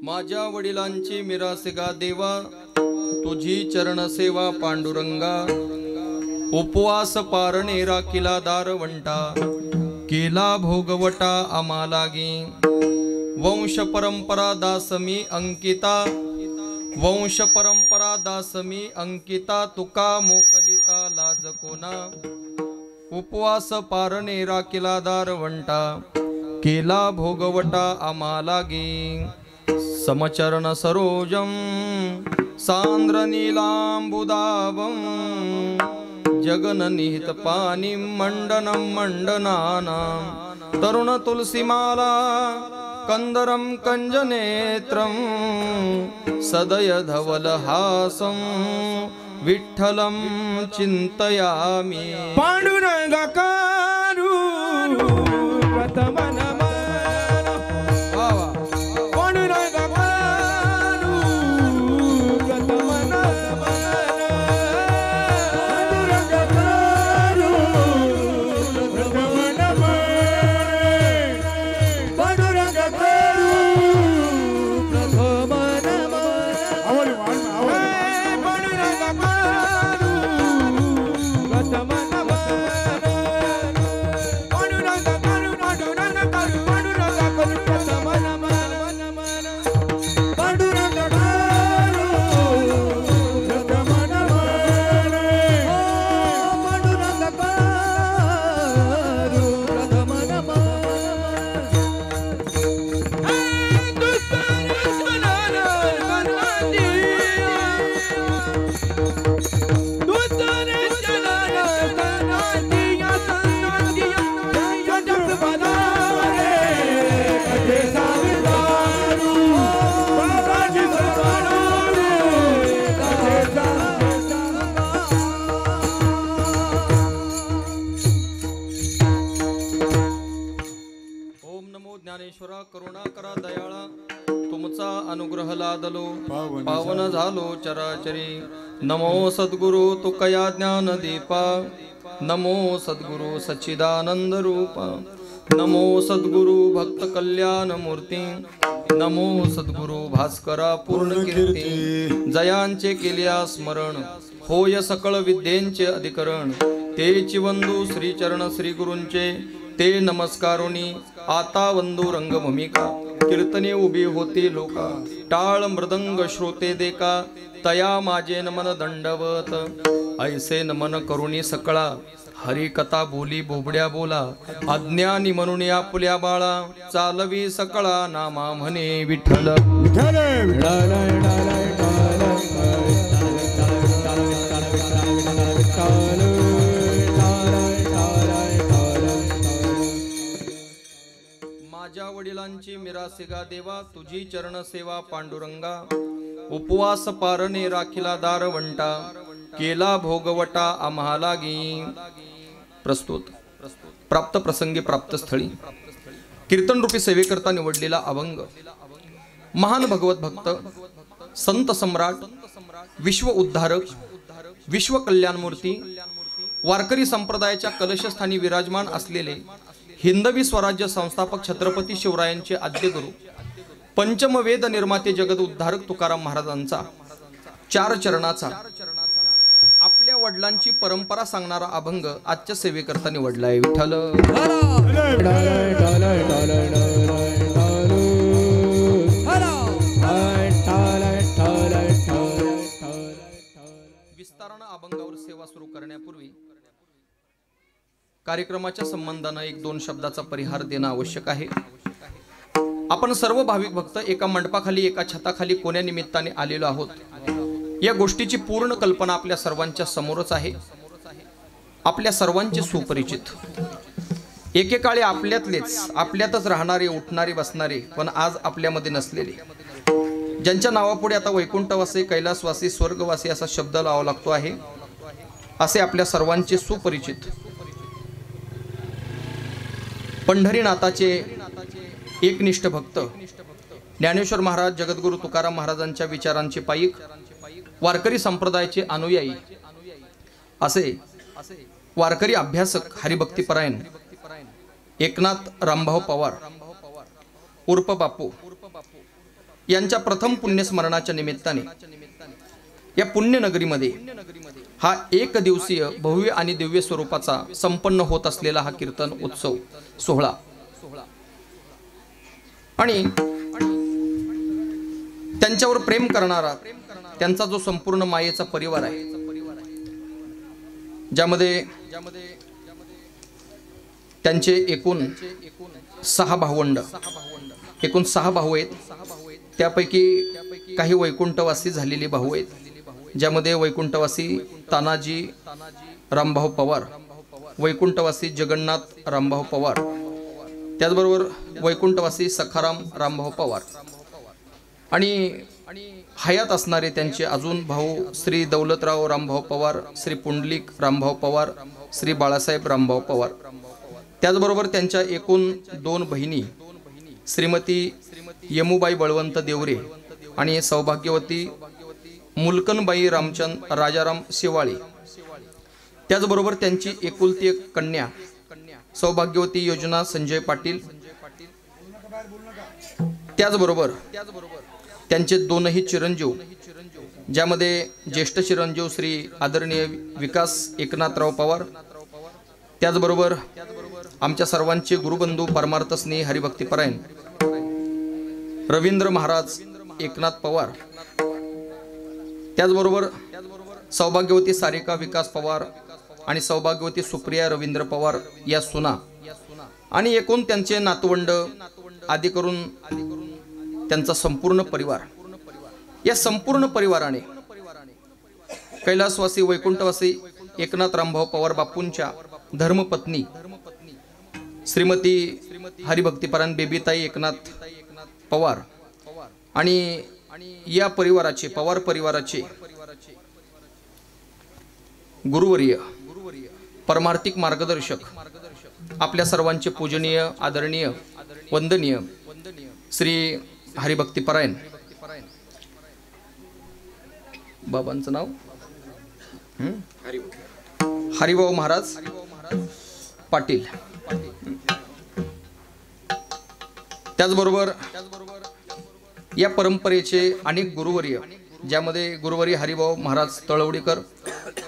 माझ्या वडिलांची मिरासिगा देवा, तुझी चरण सेवा पांडुरंगा। उपवास पारणे राखिला दारवंटा, केला भोगवटा आम्हालागी। वंश परंपरा दासमी अंकिता, वंश परंपरा दासमी अंकिता। तुका मोकलिता लाज कोना, उपवास पारणे राखिला दारवंटा, केला भोगवटा आम्हालागी। समचरण सरोजम सांद्र नीलांबुदावम, जगननिहित पानी मंडनम मंडनानां। तरुण तुलसीमाला कंदरम कंजनेत्रम, सदय धवलहासं विठ्ठलं चिंतयामि। पांडुरंगाकारु प्रथम नमन, पांडुरंगाकारु प्रथम नमन, पांडुरंगाकारु प्रथम नमन, पांडुरंगाकारु प्रथम ज्ञानेश्वरा करुणा करा दयाळा, तुमचा अनुग्रह लादलो पावन झालो चराचरी। नमो सद्गुरु तुकया ज्ञान दीपा, नमो सद्गुरु सच्चिदानंद रूपा, नमो सद्गुरु भक्त कल्याण मूर्ती, नमो सद्गुरु भास्करा पूर्ण कीर्ती। जयांचे केल्या स्मरण, होय सकळ विद्येंचे अधिकरण। तेची वंदू श्री चरण श्री गुरूंचे, ते नमस्कारोनी आता वंदू रंगभूमिका। कीर्तने उभी होती लोका, टाळ मृदंग श्रोते देका। तया माझे नमन दंडवत, ऐसे नमन करुणी सकळा। हरी कथा बोली बोबड्या बोला, अज्ञानी म्हणून आपुल्या बाळा। चालवी सकळा नामा म्हणे विठ्ठल। माझ्या वडिलांची मिरासिगा देवा, तुझी चरण सेवा पांडुरंगा। उपवास पारणे राखिला दारवंटा, केला भोगवटा आम्हालागी। प्रस्तुत प्राप्त प्रसंगी प्राप्त स्थळी कीर्तन रूपी सेवेकरता निवडलेला अभंग। महान भगवत भक्त, संत सम्राट, विश्व उद्धारक, विश्व कल्याणमूर्ती, वारकरी संप्रदायाच्या कलशस्थानी विराजमान असलेले हिंदवी स्वराज्य संस्थापक छत्रपती शिवरायांचे आद्य गुरु, पंचम वेद निर्माते जगद उद्धारक तुकाराम महाराजांचा चार चरणाचा आपल्या वडिलांची परंपरा सांगणारा अभंग आजच्या सेवेकरता निवडलाय विठ्ठल। विस्तारानं अभंगावर सेवा सुरू करण्यापूर्वी कार्यक्रमाच्या संबंधाने एक दोन शब्दाचा परिहार देणं आवश्यक आहे। आपण सर्व भाविक भक्त एका मंडपाखाली एका छताखाली कोण्या निमित्ताने आलेलो आहोत, या गोष्टीची पूर्ण कल्पना आपल्या सर्वांच्या समोरच आहे। आपल्या सर्वांचे सुपरिचित, एकेकाळी आपल्यातलेच, आपल्यातच राहणारे, उठणारे, बसणारे, पण आज आपल्यामध्ये नसलेले, ज्यांच्या नावापुढे आता वैकुंठवासी, कैलासवासी, स्वर्गवासी असा शब्द लावावा लागतो आहे, असे आपल्या सर्वांचे सुपरिचित पंढरीनाथाचे एकनिष्ठ भक्त ज्ञानेश्वर महाराज, जगद्गुरु तुकाराम महाराजांच्या विचारांचे पाईक, वारकरी संप्रदायाचे अनुयायी असे वारकरी अभ्यासक, हरिभक्तीपरायण एकनाथ रामभाऊ पवार उर्फ बापू यांच्या प्रथम पुण्यस्मरणाच्या निमित्ताने या पुण्यनगरीमध्ये हा एक दिवसीय भव्य आणि दिव्य स्वरूपाचा संपन्न होत असलेला हा कीर्तन उत्सव सोहळा आणि त्यांच्यावर प्रेम करणारा त्यांचा जो संपूर्ण मायेचा परिवार आहे, ज्यामध्ये त्यांचे एकूण 6 भावंड, एकूण 6 भाऊ आहेत. त्यापैकी काही वैकुंठवासी झालेले भाऊ आहेत, ज्यामध्ये वैकुंठवासी तानाजी रामभाऊ पवार, वैकुंठवासी जगन्नाथ रामभाऊ पवार, त्याचबरोबर वैकुंठवासी सखाराम रामभाऊ पवार आणि हयात असणारे त्यांचे अजून भाऊ श्री दौलतराव रामभाऊ पवार, श्री पुंडलिक रामभाऊ पवार, श्री बाळासाहेब रामभाऊ पवार. त्याचबरोबर त्यांच्या एकूण 2 बहिणी श्रीमती यमुबाई बळवंत देवरे आणि सौभाग्यवती मुलकनबाई रामचंद राजाराम शेवाळे. त्याचबरोबर त्यांची एकुलती एक कन्या सौभाग्यवती योजना संजय पाटील. त्याचबरोबर त्यांचे 2ही चिरंजीव, ज्यामध्ये ज्येष्ठ चिरंजीव श्री आदरणीय विकास एकनाथराव पवार, त्याचबरोबर आमच्या सर्वांचे गुरुबंधू परमार्थ स्नेही हरिभक्तीपरायण रवींद्र महाराज एकनाथ पवार, त्याचबरोबर सौभाग्यवती सारिका विकास पवार आणि सौभाग्यवती सुप्रिया रवींद्र पवार या सुना आणि एकूण त्यांचे नातवंड आदी करून त्यांचा संपूर्ण परिवार. या संपूर्ण परिवाराने कैलासवासी वैकुंठवासी एकनाथ रामभाऊ पवार बापूंच्या धर्मपत्नी श्रीमती हरिभक्तीपरायण बेबीताई एकनाथ पवार आणि या परिवाराचे पवार परिवाराचे गुरुवर्य परमार्थिक मार्गदर्शक आपल्या सर्वांचे पूजनीय आदरणीय वंदनीय श्री हरिभक्तीपरायण बाबांचं नाव हरिभाऊ महाराज पाटील. त्याचबरोबर या परंपरेचे अनेक गुरुवर्य, ज्यामध्ये गुरुवर्य हरिभाऊ महाराज तळवडीकर,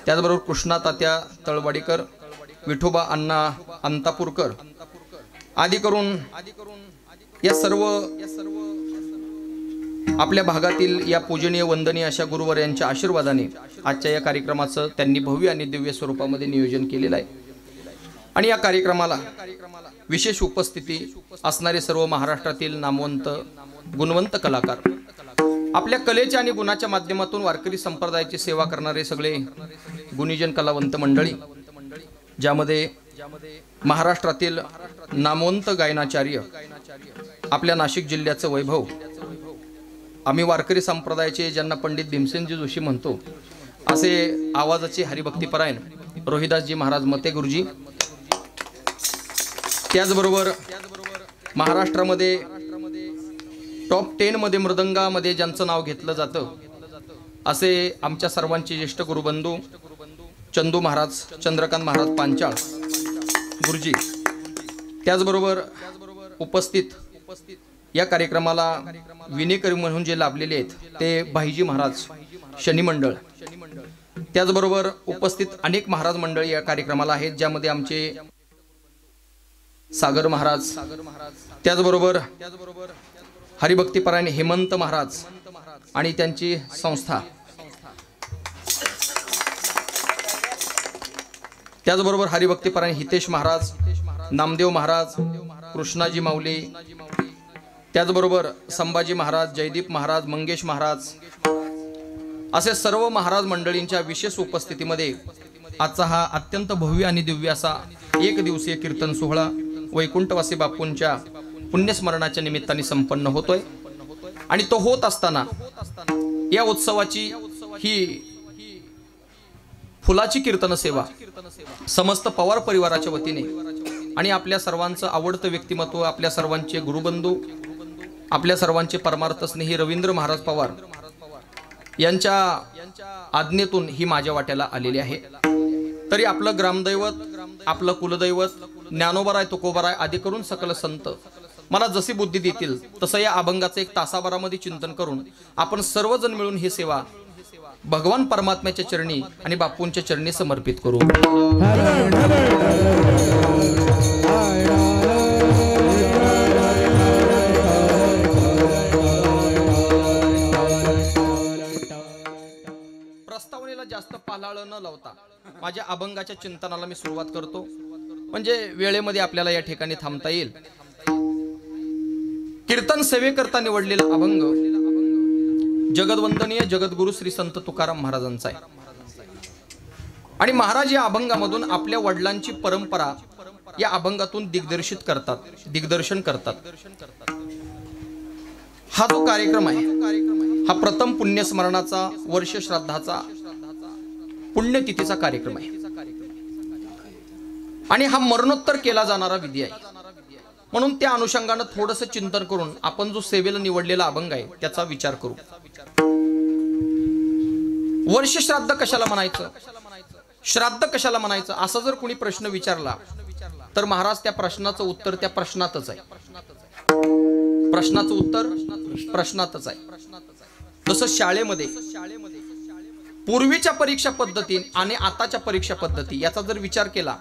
त्याचबरोबर कृष्णा तात्या तळवाडीकर, विठोबा अण्णा अंतापूरकर आदी करून या सर्व आपल्या भागातील या पूजनीय वंदनीय अशा गुरुवर्यांच्या आशीर्वादाने आजच्या या कार्यक्रमाचं त्यांनी भव्य आणि दिव्य स्वरूपामध्ये नियोजन केलेलं आहे. आणि या कार्यक्रमाला विशेष उपस्थिती असणारे सर्व महाराष्ट्रातील नामवंत गुणवंत कलाकार, आपल्या कलेच्या आणि गुणाच्या माध्यमातून वारकरी संप्रदायाची सेवा करणारे सगळे गुणीजन कलावंत मंडळी, ज्यामध्ये महाराष्ट्रातील नामवंत गायनाचार्य, आपल्या नाशिक जिल्ह्याचं वैभव, आम्ही वारकरी संप्रदायाचे ज्यांना पंडित भीमसेनजी जोशी म्हणतो असे आवाजाचे हरिभक्तीपरायण रोहिदासजी महाराज मते गुरुजी. त्याचबरोबर महाराष्ट्रामध्ये टॉप 10 मध्ये मृदंगामध्ये ज्यांचं नाव घेतलं जातं असे आमच्या सर्वांचे ज्येष्ठ गुरुबंधू चंदू महाराज चंद्रकांत महाराज पांचाळ गुरुजी. त्याचबरोबर उपस्थित या कार्यक्रमाला विनेकरी म्हणून जे लाभलेले आहेत ते भाईजी महाराज शनी मंडळ. त्याचबरोबर उपस्थित अनेक महाराज मंडळी या कार्यक्रमाला आहेत, ज्यामध्ये आमचे सागर महाराज, त्याचबरोबर हरिभक्तीपरायण हेमंत महाराज आणि त्यांची संस्था, त्याचबरोबर हरिभक्तीपरायण हितेश महाराज, नामदेव महाराज, कृष्णाजी माऊली, त्याचबरोबर संभाजी महाराज, जयदीप महाराज, मंगेश महाराज असे सर्व महाराज मंडळींच्या विशेष उपस्थितीमध्ये आजचा हा अत्यंत भव्य आणि दिव्य असा एक दिवसीय कीर्तन सोहळा वैकुंठवासी बापूंच्या पुण्यस्मरणाच्या निमित्ताने संपन्न होतोय. आणि तो होत असताना या उत्सवाची ही फुलाची कीर्तन सेवा समस्त पवार परिवाराच्या वतीने आणि आपल्या सर्वांचं आवडतं व्यक्तिमत्व, आपल्या सर्वांचे गुरुबंधू, आपल्या सर्वांचे परमार्थ स्नेही रवींद्र महाराज पवार यांच्या आज्ञेतून ही माझ्या वाट्याला आलेली आहे. तरी आपलं ग्रामदैवत, आपलं कुलदैवत ज्ञानोबराय तुकोबराय आदी करून सकल संत मला जशी बुद्धी देतील तसं या अभंगाचं एक तासाभरामध्ये चिंतन करून आपण सर्वजण मिळून ही सेवा भगवान परमात्म्याच्या चरणी आणि बापूंच्या चरणी समर्पित करू. प्रस्तावनेला जास्त पालाळ न लावता माझ्या अभंगाच्या चिंतनाला मी सुरुवात करतो, म्हणजे वेळेमध्ये आपल्याला या ठिकाणी थांबता येईल. कीर्तन सेवेकरता निवडलेला अभंग जगदवंदनीय जगद्गुरु श्री संत तुकाराम महाराजांचा आहे. आणि महाराज या अभंगामधून आपल्या वडिलांची परंपरा या अभंगातून दिग्दर्शन करतात. हा जो कार्यक्रम आहे हा प्रथम पुण्यस्मरणाचा वर्ष श्राद्धाचा पुण्यतिथीचा कार्यक्रम आहे आणि हा मरणोत्तर केला जाणारा विधी आहे. म्हणून त्या अनुषंगाने थोडंसं चिंतन करून आपण जो सेवेला निवडलेला अभंग आहे त्याचा विचार करू. वर्ष श्राद्ध कशाला म्हणायचं, श्राद्ध कशाला म्हणायचं असा जर कोणी प्रश्न विचारला तर महाराज त्या प्रश्नाचं उत्तर त्या प्रश्नातच आहे. प्रश्नाचं उत्तर प्रश्नातच आहे. जसं शाळेमध्ये पूर्वीच्या परीक्षा पद्धती आणि आताच्या परीक्षा पद्धती याचा जर विचार केला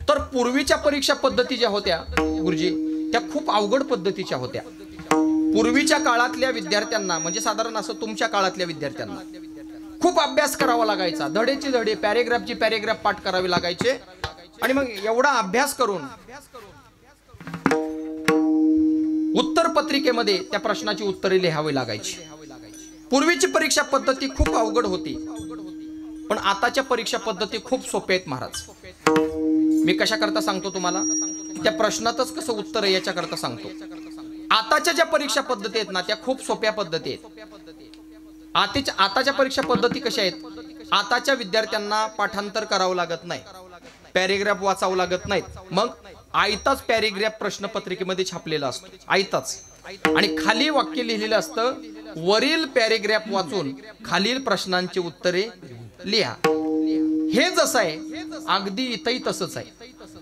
तर पूर्वीच्या परीक्षा पद्धती ज्या होत्या गुरुजी त्या खूप अवघड पद्धतीच्या होत्या. पूर्वीच्या काळातल्या विद्यार्थ्यांना म्हणजे साधारण असं तुमच्या काळातल्या विद्यार्थ्यांना खूप अभ्यास करावा लागायचा. धडेची धडे पॅरेग्राफची पॅरेग्राफ पाठ करावे लागायचे आणि मग एवढा अभ्यास करून उत्तर पत्रिकेमध्ये त्या प्रश्नाची उत्तरे लिहावी लागायची. पूर्वीची परीक्षा पद्धती खूप अवघड होती पण आताच्या परीक्षा पद्धती खूप सोप्या आहेत महाराज. मी कशा करता सांगतो तुम्हाला, त्या प्रश्नातच कसं उत्तर आहे याच्या करता सांगतो. आताच्या ज्या परीक्षा पद्धती आहेत ना त्या खूप सोप्या पद्धती आहेत. आताच्या परीक्षा पद्धती कशा आहेत, आताच्या विद्यार्थ्यांना पाठांतर करावं लागत नाही, पॅरेग्राफ वाचावं लागत नाहीत. मग आयताच पॅरेग्राफ प्रश्नपत्रिकेमध्ये छापलेला असतो आयताच आणि खाली वाक्य लिहिलेलं असतं, वरील पॅरेग्राफ वाचून खालील प्रश्नांची उत्तरे लिहा. हे जसं आहे अगदी इथंही तसंच आहे.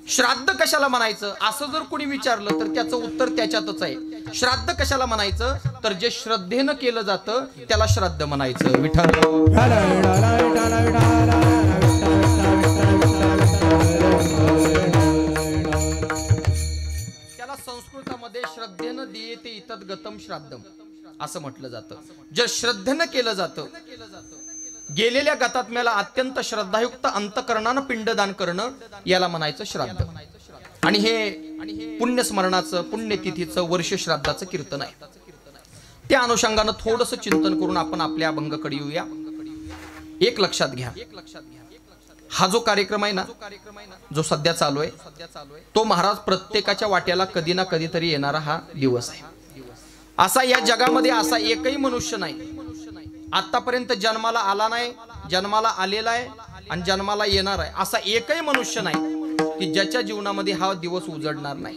श्राद्ध कशाला म्हणायचं असं जर कोणी विचारलं तर त्याचं उत्तर त्याच्यातच आहे. श्राद्ध कशाला म्हणायचं तर जे श्रद्धेनं केलं जातं त्याला श्राद्ध म्हणायचं. विठ्ठल त्याला संस्कृतामध्ये श्रद्धेनं दीयते इतद गतम श्राद्धम असं म्हटलं जातं. जे श्रद्धेनं केलं जातं गेलेल्या गतात्म्याला अत्यंत श्रद्धायुक्त अंतकरणानं पिंडदान करणं याला म्हणायचं श्राद्ध. आणि हे पुण्यस्मरणाचं पुण्यतिथीचं वर्ष श्राद्धाचं कीर्तन आहे. त्या अनुषंगानं थोडंसं चिंतन करून आपण आपल्या अभंगाकडे येऊया. एक लक्षात घ्या, हा जो कार्यक्रम आहे ना जो सध्या चालू आहे तो महाराज प्रत्येकाच्या वाट्याला कधी ना कधीतरी येणारा हा दिवस आहे. असा या जगामध्ये असा एकही मनुष्य नाही आतापर्यंत जन्माला आला नाही, जन्माला आलेला आहे आणि जन्माला येणार आहे असा एकही मनुष्य नाही की ज्याच्या जीवनामध्ये हा दिवस उजडणार नाही.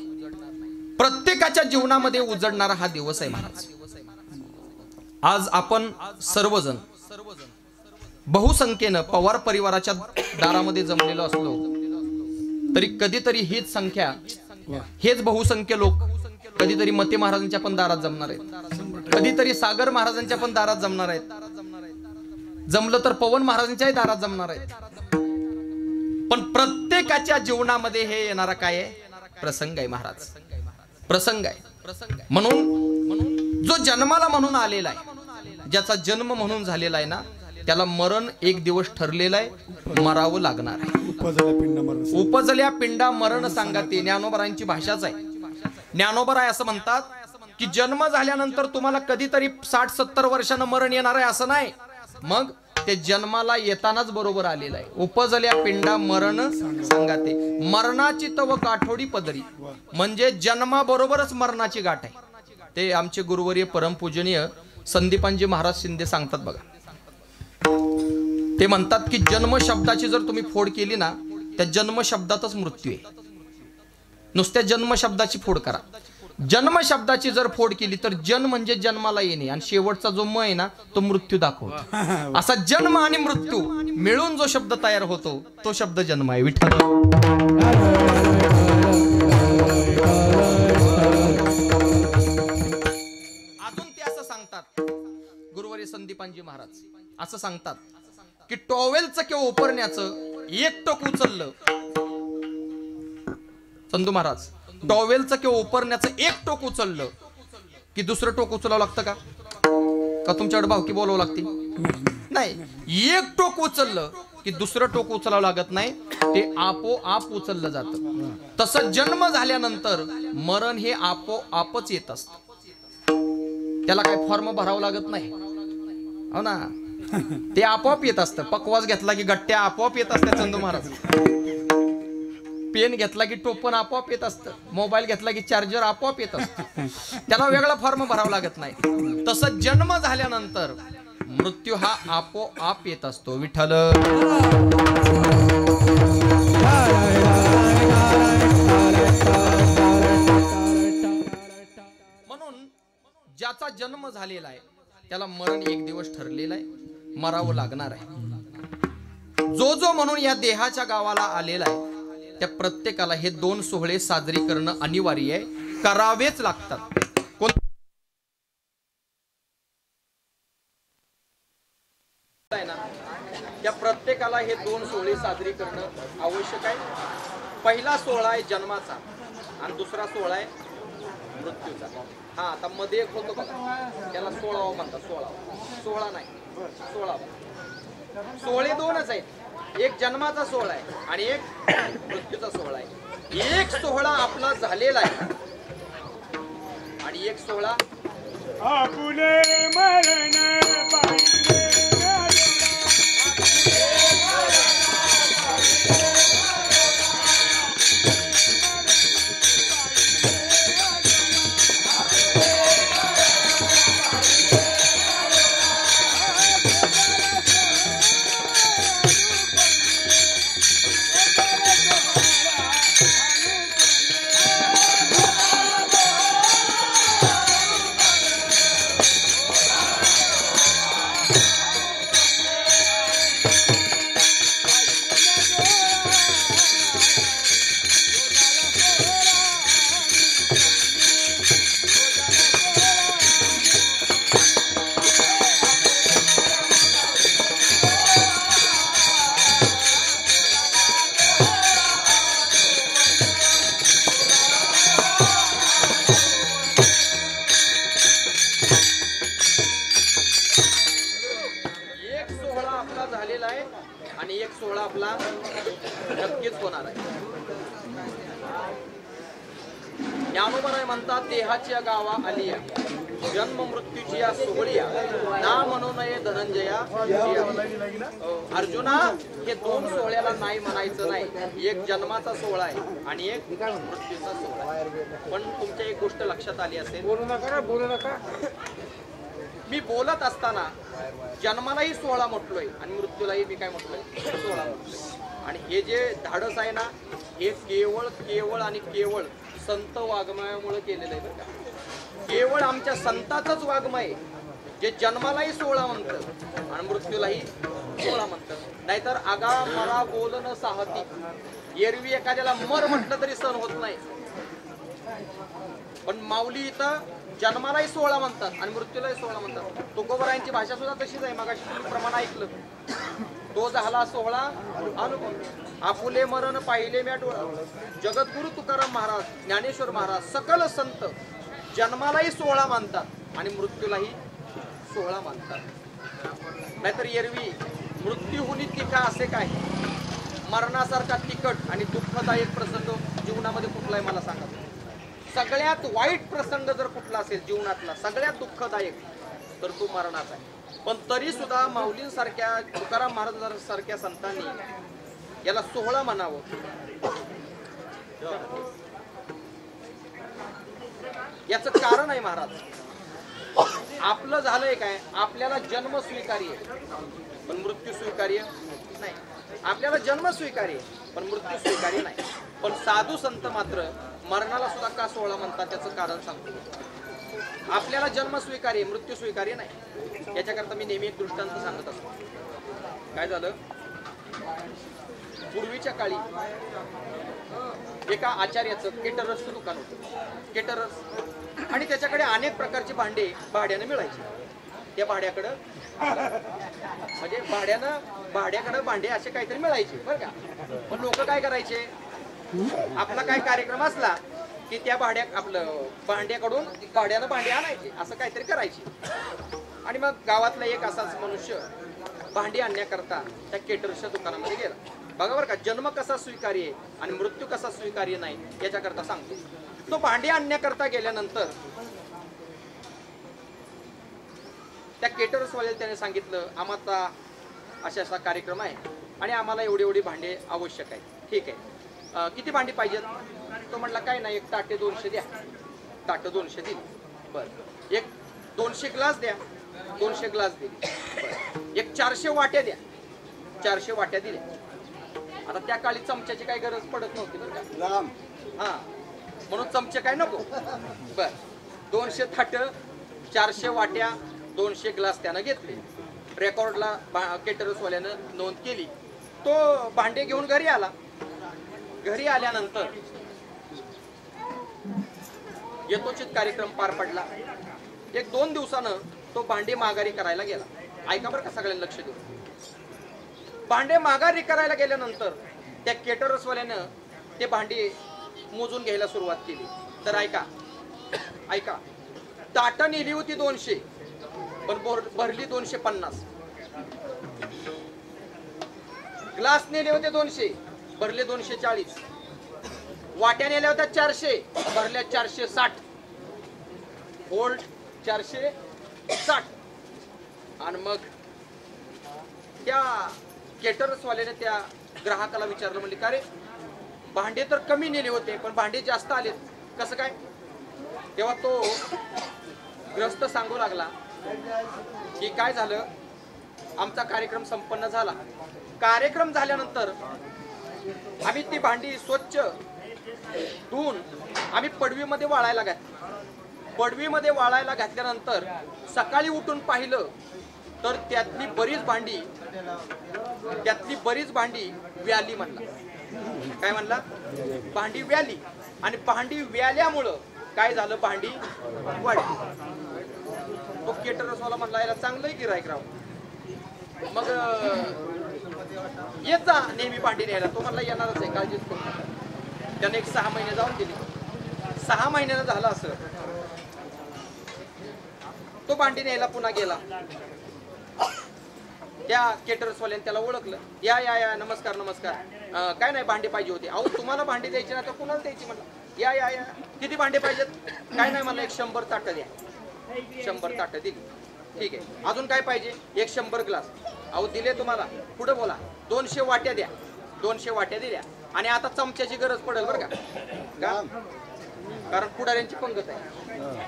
प्रत्येकाच्या जीवनामध्ये उजडणारा हा दिवस आहे महाराज. आज आपण सर्वजण बहुसंख्येनं पवार परिवाराच्या दारामध्ये जमलेलो असलो तरी कधीतरी हीच संख्या हेच बहुसंख्य लोक कधीतरी मते महाराजांच्या पण दारात जमणार आहेत, कधीतरी सागर महाराजांच्या पण दारात जमणार आहेत, जमलं तर पवन महाराजांच्याही दारात जमणार आहेत. पण प्रत्येकाच्या जीवनामध्ये हे येणारा काय आहे प्रसंग आहे महाराज, प्रसंग आहे. म्हणून जो जन्माला म्हणून आलेला आहे ज्याचा जन्म म्हणून झालेला आहे ना त्याला मरण एक दिवस ठरलेला आहे, मरावं लागणार आहे. उपजल्या पिंडा मरण सांगाते ज्ञानोबरांची भाषाच आहे. ज्ञानोबराय असं म्हणतात की जन्म झाल्यानंतर तुम्हाला कधीतरी 60-70 वर्षांना मरण येणार आहे असं नाही, मग ते जन्माला येतानाच बरोबर आलेलं आहे. उपजल्या पिंडा मरण सांगाते, मरणाची तव गाठोडी पदरी, म्हणजे जन्माबरोबरच मरणाची गाठ आहे. ते आमचे गुरुवर्य परमपूजनीय संदीपानजी महाराज शिंदे सांगतात बघा. ते म्हणतात की जन्म शब्दाची जर तुम्ही फोड केली ना त्या जन्म शब्दातच मृत्यू आहे. नुसत्या जन्म शब्दाची फोड करा, जन्म शब्दाची जर फोड केली तर जन्म म्हणजे जन्माला येणे आणि शेवटचा जो म आहे ना तो मृत्यू दाखवतो. असा जन्म आणि मृत्यू मिळून जो शब्द तयार होतो तो शब्द जन्म आहे. विठ्ठल संदीपानजी महाराज असं सांगतात की टॉवेलचं किंवा उपरण्याचं एक टोक उचललं, संधू महाराज टॉवेलचं किंवा उपरण्याचं एक टोक उचललं की दुसरं टोक उचलावं लागतं का? का तुमच्याकडे भावकी बोलावं लागते? नाही, एक टोक उचललं की दुसरं टोक उचलावं लागत नाही, ते आपोआप उचललं जातं. तसं जन्म झाल्यानंतर मरण हे आपोआपच येत असतं, त्याला काही फॉर्म भरावं लागत नाही, हो ना, ते आपोआप येत असतं. पकवास घेतला की गट्ट्या आपोआप येत असतात चंदू महाराज, पेन घेतला की टोपण आपोआप येत असतं, मोबाईल घेतला की चार्जर आपोआप येत असतं, त्याला वेगळा फॉर्म भरावा लागत नाही. तसं जन्म झाल्यानंतर मृत्यू हा आपोआप येत असतो. विठ्ठल म्हणून ज्याचा जन्म झालेला आहे त्याला मरण एक दिवस ठरलेला आहे, मरावं लागणार आहे. जो म्हणून या देहाच्या गावाला आलेला आहे त्या प्रत्येकाला हे दोन सोहळे साजरी करणं अनिवार्य आहे, करावेच लागतात. त्या प्रत्येकाला हे दोन सोहळे साजरी करणं आवश्यक आहे. पहिला सोहळा आहे जन्माचा आणि दुसरा सोहळा आहे मृत्यूचा. हा, आता मध्ये एक होतो बघा, त्याला 16 म्हणतात. 16 नाही, 16. सोहळे दोनच आहेत, एक जन्माचा सोहळा आहे आणि एक मृत्यूचा सोहळा आहे. एक सोहळा आपला झालेला आहे आणि एक सोहळा आपुले मरण पाहिले. आणि एक सोहळा आपला नक्कीच होणार आहे. ज्ञानोबराय म्हणतात, देहाच्या गावा आलिया जन्म मृत्यूची या सोहळिया ना म्हणू नये धनंजया. अर्जुना, हे दोन सोहळ्याला नाही म्हणायचं नाही. एक जन्माचा सोहळा आहे आणि एक मृत्यूचा सोहळा आहे. पण तुमच्या एक गोष्ट लक्षात आली असेल, बोलू नका. मी बोलत असताना जन्मालाही सोहळा म्हटलोय आणि मृत्यूलाही मी काय म्हटलोय, सोहळा म्हटलोय. आणि हे जे धाडस आहे ना, हे केवळ आणि केवळ संत वाङ्मयामुळे केलेलं आहे बरं का. केवळ आमच्या संताचंच वाङ्मय जे जन्मालाही सोहळा म्हणतं आणि मृत्यूलाही सोहळा म्हणतं. नाहीतर आगा मरा बोलन साहती, एरवी एखाद्याला मर म्हटलं तरी सहन होत नाही. पण माऊली इथं जन्मालाही सोहळा म्हणतात आणि मृत्यूलाही सोहळा म्हणतात. तुकोबरायांची भाषा सुद्धा तशीच आहे. मगाशी तुम्ही प्रमाण ऐकलं, तो झाला सोहळा अनुभव. आपुले मरण पाहिले म्या डोळा. जगद्गुरु तुकाराम महाराज, ज्ञानेश्वर महाराज, सकल संत जन्मालाही सोहळा मानतात आणि मृत्यूलाही सोहळा मानतात. नाहीतर एरवी मृत्यूहुनी तिखा असे काय, मरणासारखा तिखट आणि दुःखदायक प्रसंग जीवनामध्ये कुठलाही मला सांगा. सगळ्यात वाईट प्रसंग जर कुठला असेल जीवनातला, सगळ्यात दुःखदायक, तर तो मरणाचा आहे. पण तरी सुद्धा माऊलींसारख्या, तुकाराम महाराजांसारख्या संतांनी याला सोहळा म्हणावं. याचं कारण आहे महाराज, आपलं झालंय काय, आपल्याला जन्म स्वीकार्य पण मृत्यू स्वीकार्य नाही. आपल्याला जन्म स्वीकार्य पण मृत्यू स्वीकार्य नाही. पण साधू संत मात्र मरणाला सुद्धा का सोहळा म्हणतात त्याचं कारण सांगतो. आपल्याला जन्म स्वीकार्य, मृत्यू स्वीकार्य नाही. याच्याकरता मी नेहमी एक दृष्टांत सांगत असतो. काय झालं, पूर्वीच्या काळी एका आचार्याचं केटरर्सचं दुकान होतं. केटरर्स, आणि त्याच्याकडे अनेक प्रकारची भांडे भाड्याने मिळायची. त्या भाड्याकडं म्हणजे भाड्याकडे भांडे असे काहीतरी मिळायचे बरं का. पण लोक काय करायचे, आपला काय कार्यक्रम असला की त्या भाड्याकडून भाड्यानं भांडे आणायचे, असं काहीतरी करायचे. आणि मग गावातला एक असाच मनुष्य भांडी आणण्याकरता त्या केटरच्या दुकानामध्ये गेला. बघा बरं का, जन्म कसा स्वीकार्य आहे आणि मृत्यू कसा स्वीकार्य नाही याच्याकरता सांगतो. तो भांडी आणण्याकरता गेल्यानंतर त्या केटरर्सवाल्याला त्याने सांगितलं, आम्हाला अशा असा कार्यक्रम आहे आणि आम्हाला एवढी एवढी भांडे आवश्यक आहे. ठीक आहे, किती भांडी पाहिजेत? तो म्हटला काय नाही, एक ताटे 200 द्या. ताटं 200 दिली. बरं, एक 200 ग्लास द्या. 200 ग्लास दिले. बरं, एक 400 वाट्या द्या. 400 वाट्या दिल्या. आता त्या काळी चमच्याची काही गरज पडत नव्हती बरं का. हा, म्हणून चमचे काय नको. बर, 200 थाट, 400 वाट्या, 200 ग्लास त्यानं घेतले. रेकॉर्डला केटरर्सवाल्यानं नोंद केली. तो भांडे घेऊन घरी आला. घरी आल्यानंतर यथोचित कार्यक्रम पार पडला. 1-2 दिवसानं तो भांडे माघारी करायला गेला. ऐका बरं का, सगळ्यांना लक्ष देऊ. भांडे माघारी करायला गेल्यानंतर त्या केटरर्सवाल्यानं ते भांडे मोजून घ्यायला सुरुवात केली. तर ऐका, ताटं नेली होती 200, पण भरली 250. ग्लास नेले होते 200, भरले 240. वाट्या नेल्या होत्या 400, भरल्या 460. होल्ड 460. आणि मग त्या केटरर्सवाल्याने त्या ग्राहकाला विचारलं, म्हणजे का रे, भांडे तर कमी नेले होते पण भांडे जास्त आलेत, कसं काय? तेव्हा तो ग्रस्त सांगू लागला की काय झालं, आमचा कार्यक्रम संपन्न झाला. कार्यक्रम झाल्यानंतर आम्ही ती भांडी स्वच्छ धुवून आम्ही पडवीमध्ये वाळायला घातली. पडवीमध्ये वाळायला घातल्यानंतर सकाळी उठून पाहिलं तर त्यातली बरीच भांडी व्याली म्हणला. काय म्हणला? भांडी व्याली. आणि भांडी व्याल्यामुळं काय झालं, भांडी वाढली. तो केटरर्सवाला म्हणला, याला चांगलंही गिराईक राव, मग येत जा नेहमी भांडी न्यायला. तो म्हणला येणारच आहे, काळजीच करू नका. त्याने एक 6 महिने जाऊन दिली. 6 महिन्यानं झालं असं, तो भांडी न्यायला पुन्हा गेला. त्या केटरर्सवाल्याने त्याला ओळखलं. या या या, नमस्कार नमस्कार. काय नाही, भांडी पाहिजे होती. अहो तुम्हाला भांडी द्यायची ना, तर कुणाला द्यायची म्हणलं. या या या, किती भांडे पाहिजेत? काय नाही मला, एक 100 ताटं द्या. 100 ताटं दिली. ठीक आहे, अजून काय पाहिजे? एक 100 ग्लास. अहो दिले तुम्हाला, पुढे बोला. 200 वाट्या द्या. 200 वाट्या दिल्या. आणि आता चमच्याची गरज पडेल बरं का, कारण पुढाऱ्यांची पंगत आहे.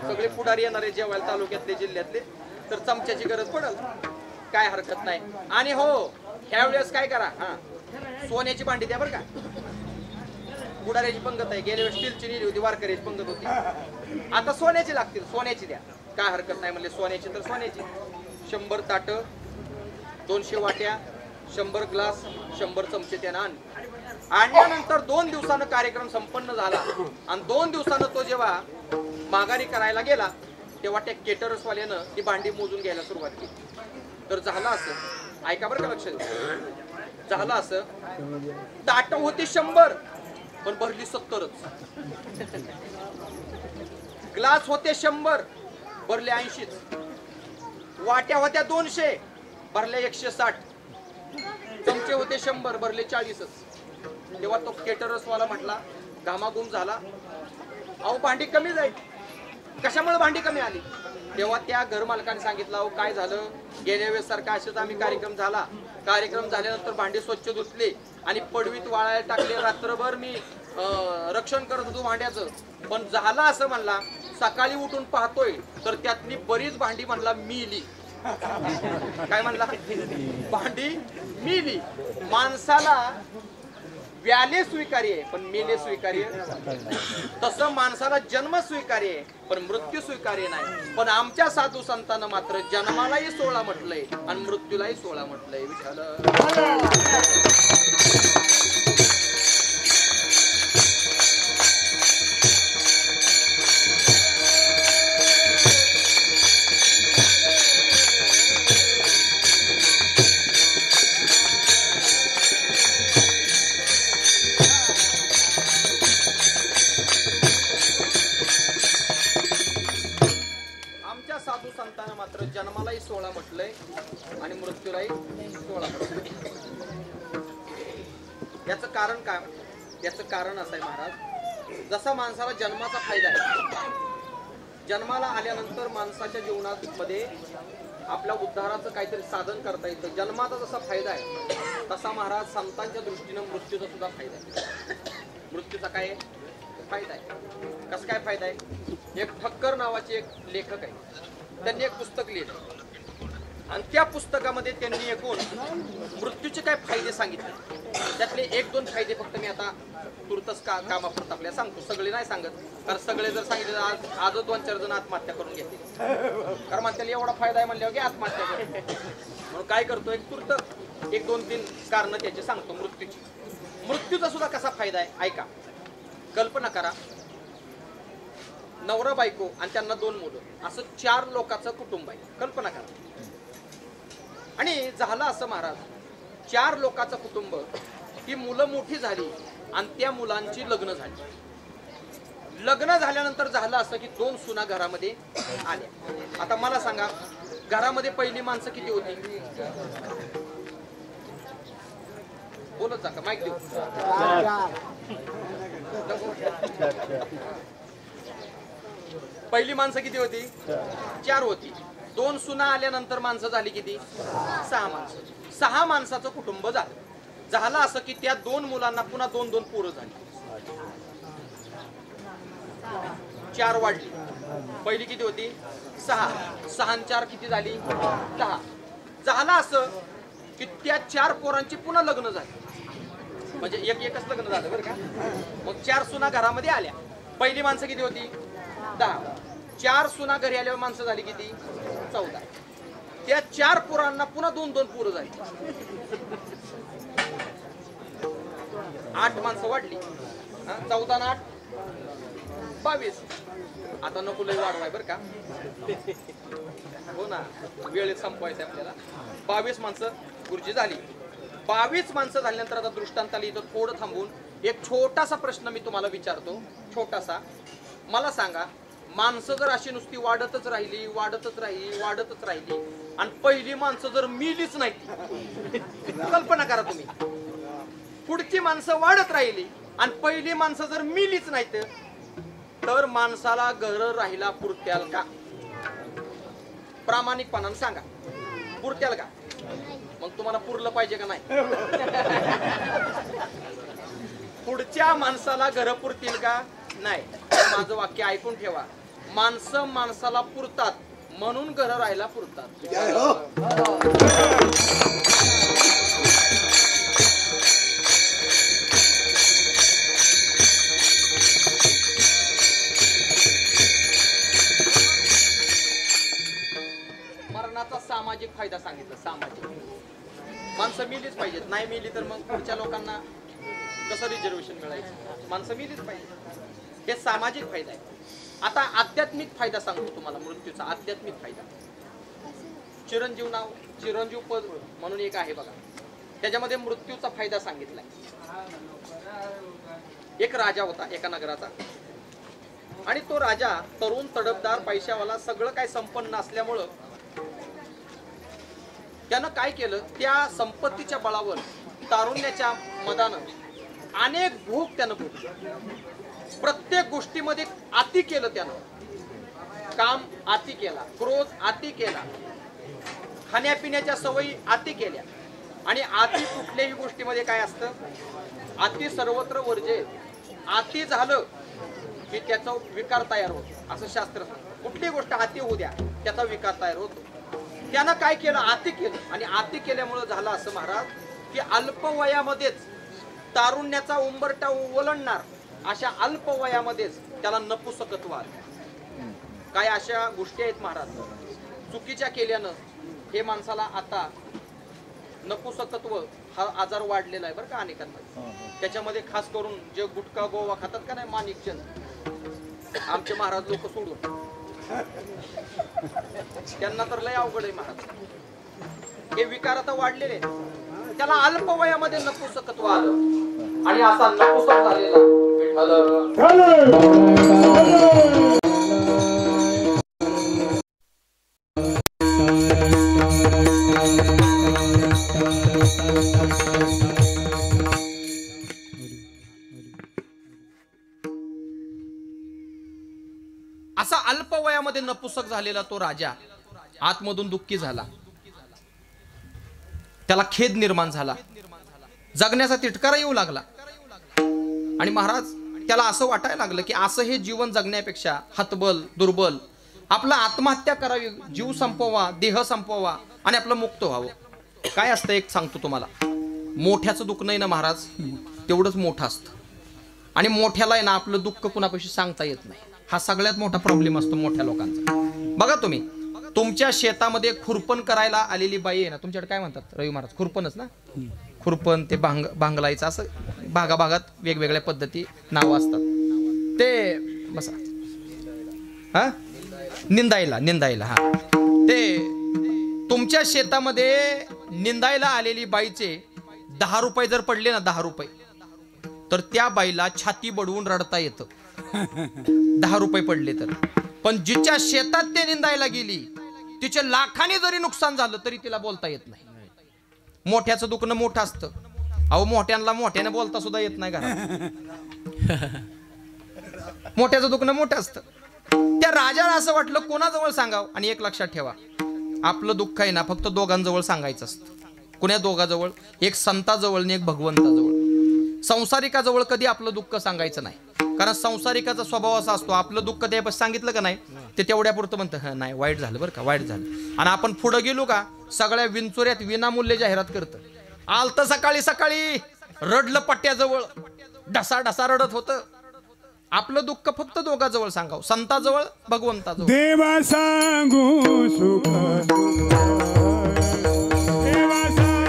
सगळे पुढारी येणार आहे जेवायला, तालुक्यातले जिल्ह्यातले, तर चमच्याची गरज पडेल, काय हरकत नाही. आणि हो, ह्यावेळेस काय करा, सोन्याची भांडी द्या बरं का. पुढाऱ्याची पंगत आहे, गेल्या वेळेस स्टीलची नेली होती, वारकऱ्याची पंगत होती, आता सोन्याची लागतील, सोन्याची द्या. काय हरकत नाही म्हणले, सोन्याची तर सोन्याची. 100 ताटं, 200 वाट्या, 100 ग्लास, 100 चमचे त्यानं आणल्यानंतर 2 दिवसानं कार्यक्रम संपन्न झाला. आणि 2 दिवसानं तो जेव्हा माघारी करायला गेला तेव्हा त्या केटरर्सवाल्यानं ती भांडी मोजून घ्यायला सुरुवात केली. तर झालं असं, ऐका बरं का, लक्ष द्या. झालं असं, ताटं होती 100 पण भरली 70च. ग्लास होते 100 भरले 80च. वाट्या होत्या 200 भरले 160. चमचे होते 100 भरले 40च. तेव्हा तो केटरर्सवाला म्हटला, घामाघूम झाला, अहो भांडी कमी जाईल. कशामुळे भांडी कमी आली? तेव्हा त्या घर मालकाने सांगितलं, अहो काय झालं, गेल्या वेळेस सारखा असेच आम्ही कार्यक्रम झाला. कार्यक्रम झाल्यानंतर भांडी स्वच्छ धुतले आणि पडवीत वाळायला टाकले. रात्रभर मी रक्षण करत होतो भांड्याचं. पण झालं असं म्हणला, सकाळी उठून पाहतोय तर त्यातली बरीच भांडी म्हणला मिली. काय म्हणला? भांडी मिली. माणसाला व्याले स्वीकार्य आहे पण मेले स्वीकार्य, तसं माणसाला जन्म स्वीकार्य आहे पण मृत्यू स्वीकार्य नाही. पण आमच्या साधू संतांना मात्र जन्मालाही 16 म्हटलंय आणि मृत्यूलाही 16 म्हटलंय. विठ्ठल साधू संतांना मात्र जन्मालाही 16 म्हटलंय आणि मृत्यूलाही 16 म्हटलंय. याचं कारण काय? याचं कारण असं आहे महाराज, जसा माणसाला जन्माचा फायदा आहे, जन्माला आल्यानंतर माणसाच्या जीवनामध्ये आपल्या उद्धाराचं काहीतरी साधन करता येतं, जन्माचा जसा फायदा आहे तसा महाराज संतांच्या दृष्टीनं मृत्यूचा सुद्धा फायदा आहे. मृत्यूचा काय फायदा आहे? कसं काय फायदा आहे? एक ठक्कर नावाचे एक लेखक आहे, त्यांनी एक पुस्तक लिहिलं आणि त्या पुस्तकामध्ये त्यांनी एकूण मृत्यूचे काय फायदे सांगितले. त्यातले 1-2 फायदे फक्त मी आता तुर्तच कामापुरत आपल्याला सांगतो, सगळे नाही सांगत, कारण सगळे जर सांगितले आजच 2-4 जण आत्महत्या करून घेते, कारण त्याला एवढा फायदा आहे म्हणल्यावर की आत्महत्या करते. म्हणून काय करतो, एक तुर्त 1-2-3 कारण त्याचे सांगतो मृत्यूची. मृत्यूचा सुद्धा कसा फायदा आहे ऐका. कल्पना करा, नवरा बायको आणि त्यांना 2 मुलं, असं 4 लोकांचं कुटुंब आहे. कल्पना करा. आणि झालं असं महाराज, 4 लोकांचं कुटुंब, ती मुलं मोठी झाली आणि त्या मुलांची लग्न झाली. लग्न झाल्यानंतर झालं असं की 2 सुना घरामध्ये आल्या. आता मला सांगा, घरामध्ये पहिली माणसं किती होती? बोलत जा का, माईक देऊ. पहिली माणसं किती होती? 4 होती. 2 सुना आल्यानंतर माणसं झाली किती? 6 माणसं. 6 माणसाचं कुटुंब झालं असं की त्या 2 मुलांना पुन्हा 2-2 पोरं झाली. 4 वाढली. पहिली किती होती? 6. 6 आणि 4 किती झाली? 10. झालं असं की त्या 4 पोरांची पुन्हा लग्न झाली, म्हणजे एकच लग्न झालं बरं का. मग 4 सुना घरामध्ये आल्या. पहिली माणसं किती होती? 10. 4 सुना घरी आल्यावर माणसं झाली किती? 14. त्या 4 पोरांना पुन्हा 2-2 पोरं झाली, 8 माणसं वाढली. 14 आणि 8 22. आता नको लय वाढवाय बरं का, हो ना, वेळेत संपवायचं आपल्याला. 22 माणसं गुरुजी झाली. 22 माणसं झाल्यानंतर आता दृष्टांताला इथं थोडं थांबून एक छोटासा प्रश्न मी तुम्हाला विचारतो, छोटासा. मला सांगा, माणसं जर अशी नुसती वाढतच राहिली आणि पहिली माणसं जर मिलीच नाही, कल्पना करा तुम्ही, पुढची माणसं वाढत राहिली आणि पहिली माणसं जर मिलीच नाहीत, तर माणसाला घर राहिला पुरत्याल का? प्रामाणिकपणाने सांगा, पुरत्याल का? मग तुम्हाला पुरलं पाहिजे का नाही? पुढच्या माणसाला घर पुरतील का? नाही. माझं वाक्य ऐकून ठेवा, माणसं माणसाला पुरतात म्हणून घर राहायला पुरतात. मरणाचा सामाजिक फायदा सांगितला. सामाजिक, माणसं मिलीच पाहिजेत, नाही मिली तर मग पुढच्या लोकांना कसं रिझर्वेशन मिळायचं? माणसं मिलीच पाहिजे, हे सामाजिक फायदा आहे. आता आध्यात्मिक फायदा सांगतो तुम्हाला मृत्यूचा. आध्यात्मिक फायदा, चिरंजीव नाव, चिरंजीव पद म्हणून एक आहे बघा, त्याच्यामध्ये मृत्यूचा फायदा सांगितलाय. एक राजा होता एका नगराचा, आणि तो राजा तरुण, तडफदार, पैशावाला, सगळं काय संपन्न असल्यामुळं त्यानं काय केलं, त्या संपत्तीच्या बळावर, तारुण्याच्या मदानं अनेक भोग त्यानं भोगले. प्रत्येक गोष्टीमध्ये अति केलं त्यानं. काम अति केला, क्रोध अति केला, खाण्यापिण्याच्या सवयी अति केल्या. आणि अति कुठल्याही गोष्टीमध्ये काय असतं? अति सर्वत्र वर्जे. अति झालं की त्याचा विकार तयार होतो, असं शास्त्र सांगतं. कुठली गोष्ट अति होऊ द्या, त्याचा विकार तयार होतो. त्यानं काय केलं? अति केलं. आणि अति केल्यामुळं झालं असं महाराज की अल्पवयामध्येच तारुण्याचा उंबरठा ओलांडणार अशा अल्पवयामध्येच त्याला नपुसकत्व आलं. काय अशा गोष्टी आहेत महाराज चुकीच्या केल्यानं हे माणसाला आता नपुसकत्व हा आजार वाढलेला आहे बरं का अनेकांना. त्याच्यामध्ये खास करून जे गुटखा गोवा खातात का नाही, माणिकचंद, आमचे महाराज लोक सोडून, त्यांना तर लय अवघड आहे महाराज. हे विकार आता वाढलेले आहेत. त्याला अल्पवयामध्ये नपुसकत्व आलं आणि असा नपुसक झालेला वयामध्ये नपुसक झालेला तो राजा आतमधून दुःखी झाला, त्याला खेद निर्माण झाला, जगण्याचा तिटकारा येऊ लागला. आणि महाराज त्याला असं वाटायला लागलं की असं हे जीवन जगण्यापेक्षा हतबल दुर्बल आपला आत्महत्या करावी, जीव संपवा, देह संपवा आणि आपलं मुक्त व्हावं. काय असतं एक सांगतो तुम्हाला, मोठ्याचं दुःख नाही ना महाराज तेवढंच मोठं असतं. आणि मोठ्याला आहे ना आपलं दुःख कुणापाशी सांगता येत नाही. हा सगळ्यात मोठा प्रॉब्लेम असतो मोठ्या लोकांचा. बघा तुम्ही, तुमच्या शेतामध्ये खुरपण करायला आलेली बाई आहे ना, तुमच्याकडे काय म्हणतात रवी महाराज? खुरपणच ना, खुरपण ते भांगलायचं, असं भागाभागात वेगवेगळ्या पद्धती नावं असतात. ते बसा हा निंदायला हा, ते तुमच्या शेतामध्ये निंदायला आलेली बाईचे 10 रुपये जर पडले ना, 10 रुपये, तर त्या बाईला छाती बडवून रडता येतं. 10 रुपये पडले तर. पण जिच्या शेतात ते निंदायला गेली तिचे लाखांनी जरी नुकसान झालं तरी तिला बोलता येत नाही. मोठ्याचं दुखणं मोठं असतं. अहो मोठ्यांना मोठ्याने बोलता सुद्धा येत नाही घरात. मोठ्याचं दुखणं मोठं असतं. त्या राजाला असं वाटलं कोणाजवळ सांगावं. आणि एक लक्षात ठेवा, आपलं दुःख आहे ना फक्त दोघांजवळ सांगायचं असतं. कुण्या दोघांजवळ? एक संताजवळ आणि एक भगवंताजवळ. संसारिकाजवळ कधी आपलं दुःख सांगायचं नाही. कारण संसारिकाचा स्वभाव असा असतो, आपलं दुःख ते सांगितलं का नाही ते तेवढ्या पुरतं म्हणतं, नाही वाईट झालं बरं का, वाईट झालं. आणि आपण पुढे गेलो का सगळ्या विंचुऱ्यात विनामूल्य जाहिरात करतं. आलतं सकाळी सकाळी रडलं पट्ट्याजवळ, ढसा ढसा रडत होतं. आपलं दुःख फक्त दोघांजवळ सांगावं, संताजवळ भगवंताजवळ. देवा सांगू सुख देवा सांगू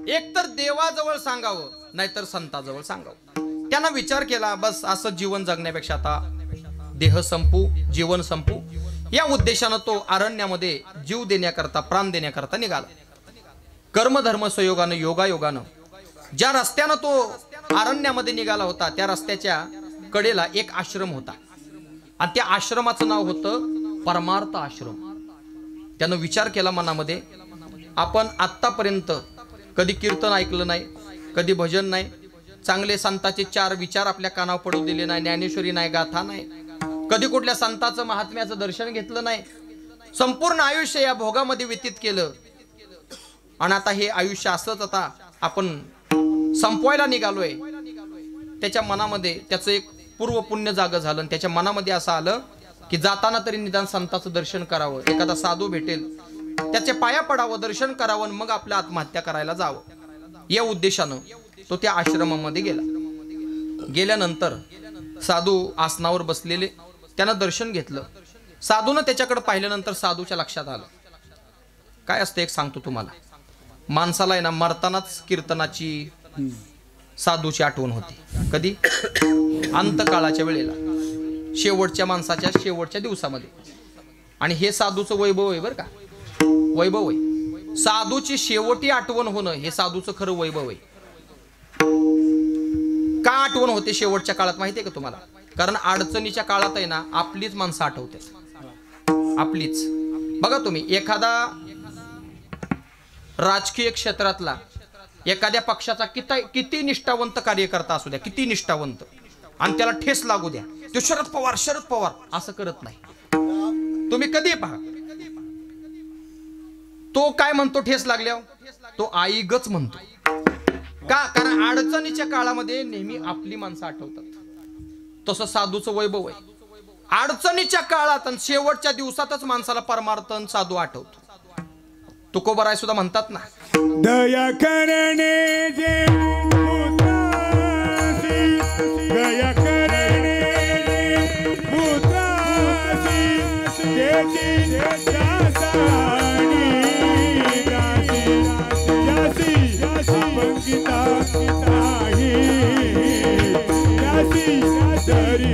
एकतर देवाजवळ सांगावं नाहीतर संताजवळ सांगावं. त्यांना विचार केला, बस असं जीवन जगण्यापेक्षा आता देह संपू, जीवन संपू, या उद्देशानं तो अरण्यामध्ये जीव देण्याकरता, प्राण देण्याकरता निघाला. कर्मधर्म संयोगानं, योगायोगानं ज्या रस्त्यानं तो अरण्यामध्ये निघाला होता त्या रस्त्याच्या कडेला एक आश्रम होता. आणि त्या आश्रमाचं नाव होतं परमार्थ आश्रम. त्यानं विचार केला मनामध्ये, आपण आत्तापर्यंत कधी कीर्तन ऐकलं नाही, कधी भजन नाही, चांगले संतांचे 4 विचार आपल्या कानावर पडू दिले नाही, ज्ञानेश्वरी नाही, गाथा नाही, कधी कुठल्या संतांचं महात्म्याचं दर्शन घेतलं नाही, संपूर्ण आयुष्य या भोगामध्ये व्यतीत केलं. आणि आता हे आयुष्य असंच आता आपण संपवायला निघालोय. त्याच्या मनामध्ये त्याचं एक पूर्व पुण्य जागं झालं. आणि त्याच्या मनामध्ये असं आलं की जाताना तरी निदान संतांचं दर्शन करावं, एखादा साधू भेटेल त्याच्या पाया पडावं, दर्शन करावं, मग आपल्या आत्महत्या करायला जावं. या उद्देशानं तो त्या आश्रमामध्ये गेला. गेल्यानंतर साधू आसनावर बसलेले, त्यानं दर्शन घेतलं. साधूनं त्याच्याकडे पाहिल्यानंतर साधूच्या लक्षात आलं, काय असतं एक सांगतो तुम्हाला, माणसाला आहे ना मरतानाच कीर्तनाची, साधूची आठवण होती. कधी? अंतकाळाच्या वेळेला, शेवटच्या माणसाच्या शेवटच्या दिवसामध्ये. आणि हे साधूचं वैभव आहे बरं का, वैभव आहे. साधूची शेवटी आठवण होणं हे साधूचं खरं वैभव आहे. का आठवण होते शेवटच्या काळात माहिती आहे का तुम्हाला? कारण अडचणीच्या काळात आहे ना आपलीच माणसं आठवते, आपलीच. बघा तुम्ही, एखादा राजकीय क्षेत्रातला एखाद्या पक्षाचा किती निष्ठावंत कार्यकर्ता असू द्या, किती निष्ठावंत, आणि त्याला ठेस लागू द्या, तो शरद पवार असं करत नाही. तुम्ही कधी पहा, तो काय म्हणतो ठेस लागल्यावर? तो आई गच म्हणतो. का? कारण अडचणीच्या काळामध्ये नेहमी आपली माणसं आठवतात. तसं साधूचं वैभव आहे. अडचणीच्या काळात आणि शेवटच्या दिवसातच माणसाला परमार्थ साधू आठवतो. तुकोबाराय सुद्धा म्हणतात ना, दया करणे जे भूतासी, दया करणे जे भूतासी, त्याची दासानी दासी, दासी अपंगिता नाही, दासी दरी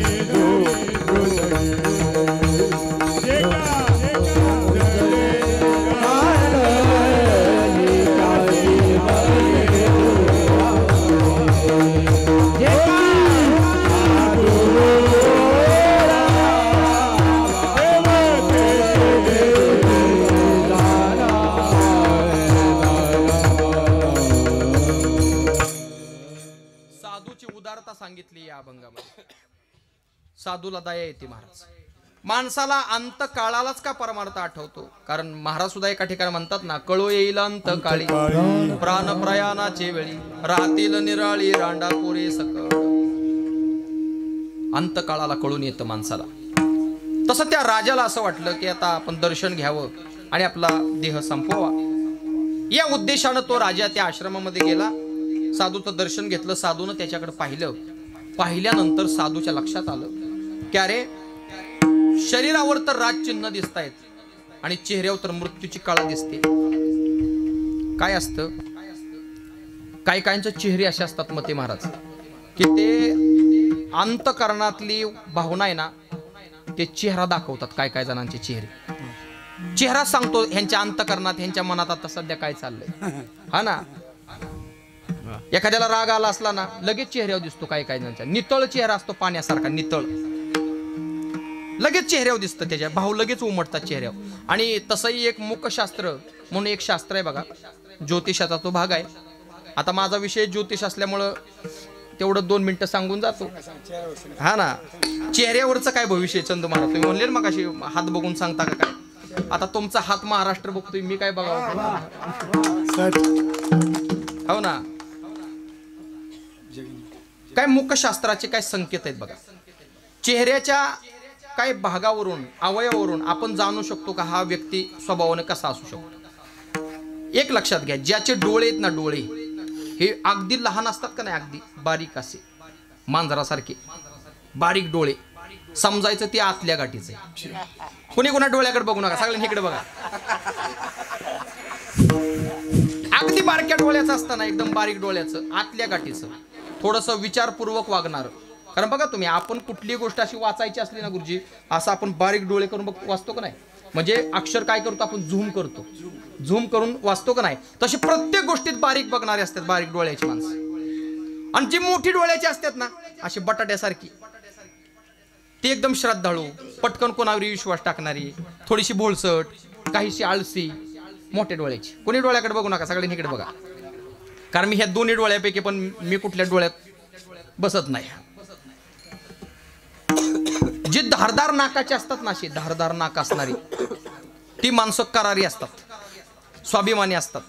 सांगितली या अभंगामध्ये. साधूला दया येते महाराज. माणसाला अंत काळालाच का परमार्थ आठवतो? कारण महाराज सुद्धा एका ठिकाणी म्हणतात ना, कळो येईल अंत काळी प्राण प्रयाणाचे वेळी, राहतील निराळी रांडा कोरे सकळ. अंत काळाला कळून येतं माणसाला. तसं त्या राजाला असं वाटलं की आता आपण दर्शन घ्यावं आणि आपला देह संपवावा. या उद्देशानं तो राजा त्या आश्रमामध्ये गेला. साधूचं दर्शन घेतलं. साधूनं त्याच्याकडे पाहिलं. पाहिल्यानंतर साधूच्या लक्षात आलं की अरे, शरीरावर तर राजचिन्ह दिसतायत आणि चेहऱ्यावर तर मृत्यूची काळा दिसते. काय असतं, काही काहींचे चेहरे असे असतात मते महाराज की ते अंतकरणातली भावना आहे ना, ते चेहरा दाखवतात. काय काय जणांचे चेहरा सांगतो ह्यांच्या अंतकरणात, ह्यांच्या मनात आता सध्या काय चाललंय. हा ना, एखाद्याला राग आला असला ना, लगेच चेहऱ्यावर दिसतो. काही काही जणांचा नितळ चेहरा असतो, पाण्यासारखा नितळ, लगेच चेहऱ्यावर दिसतं. त्याच्या भाव लगेच उमटतात चेहऱ्यावर. आणि तसंही एक मुखशास्त्र म्हणून एक शास्त्र आहे बघा, ज्योतिषाचा तो भाग आहे. आता माझा विषय ज्योतिष असल्यामुळं तेवढं 2 मिनिटं सांगून जातो. हा ना, चेहऱ्यावरचं काय भविष्य चंदू महाराज, तुम्ही म्हणले मग अशी हात बघून सांगता का काय? आता तुमचा हात महाराष्ट्र बघतोय, मी काय बघावं? हो ना, काय मुखशास्त्राचे काय संकेत आहेत बघा. चेहऱ्याच्या काय भागावरून, अवयवावरून आपण जाणू शकतो का हा व्यक्ती स्वभावाने कसा असू शकतो. एक लक्षात घ्या, ज्याचे डोळे आहेत ना, डोळे हे अगदी लहान असतात का नाही, अगदी बारीक असे मांजरासारखे बारीक डोळे, समजायचं ते आतल्या गाठीचे. कोणी कोणा डोळ्याकडे बघू नका, सगळ्यांनी इकडे बघा. अगदी बारक्या डोळ्याचं असताना, एकदम बारीक डोळ्याचं, आतल्या गाठीचं, थोडंसं विचारपूर्वक वागणार. कारण बघा तुम्ही, आपण कुठली गोष्ट अशी वाचायची असली ना गुरुजी, असं आपण बारीक डोळे करून वाचतो का नाही, म्हणजे अक्षर काय करतो आपण, झूम करतो, झूम करून वाचतो का नाही. तशी प्रत्येक गोष्टीत बारीक बघणारे असतात बारीक डोळ्याची माणसं. आणि जी मोठी डोळ्याची असतात ना, अशी बटाट्यासारखी, ती एकदम श्रद्धाळू, पटकन कोणावर विश्वास टाकणारी, थोडीशी भोळसट, काहीशी आळसी, मोठ्या डोळ्याची. कोणी डोळ्याकडे बघू नका, सगळ्यांनी इकडे बघा. कारण मी ह्या दोन्ही डोळ्यापैकी पण मी कुठल्या डोळ्यात बसत नाही. जी धारदार नाकाची असतात ना, अशी धारदार नाक असणारी ती माणसं करारी असतात, स्वाभिमानी असतात,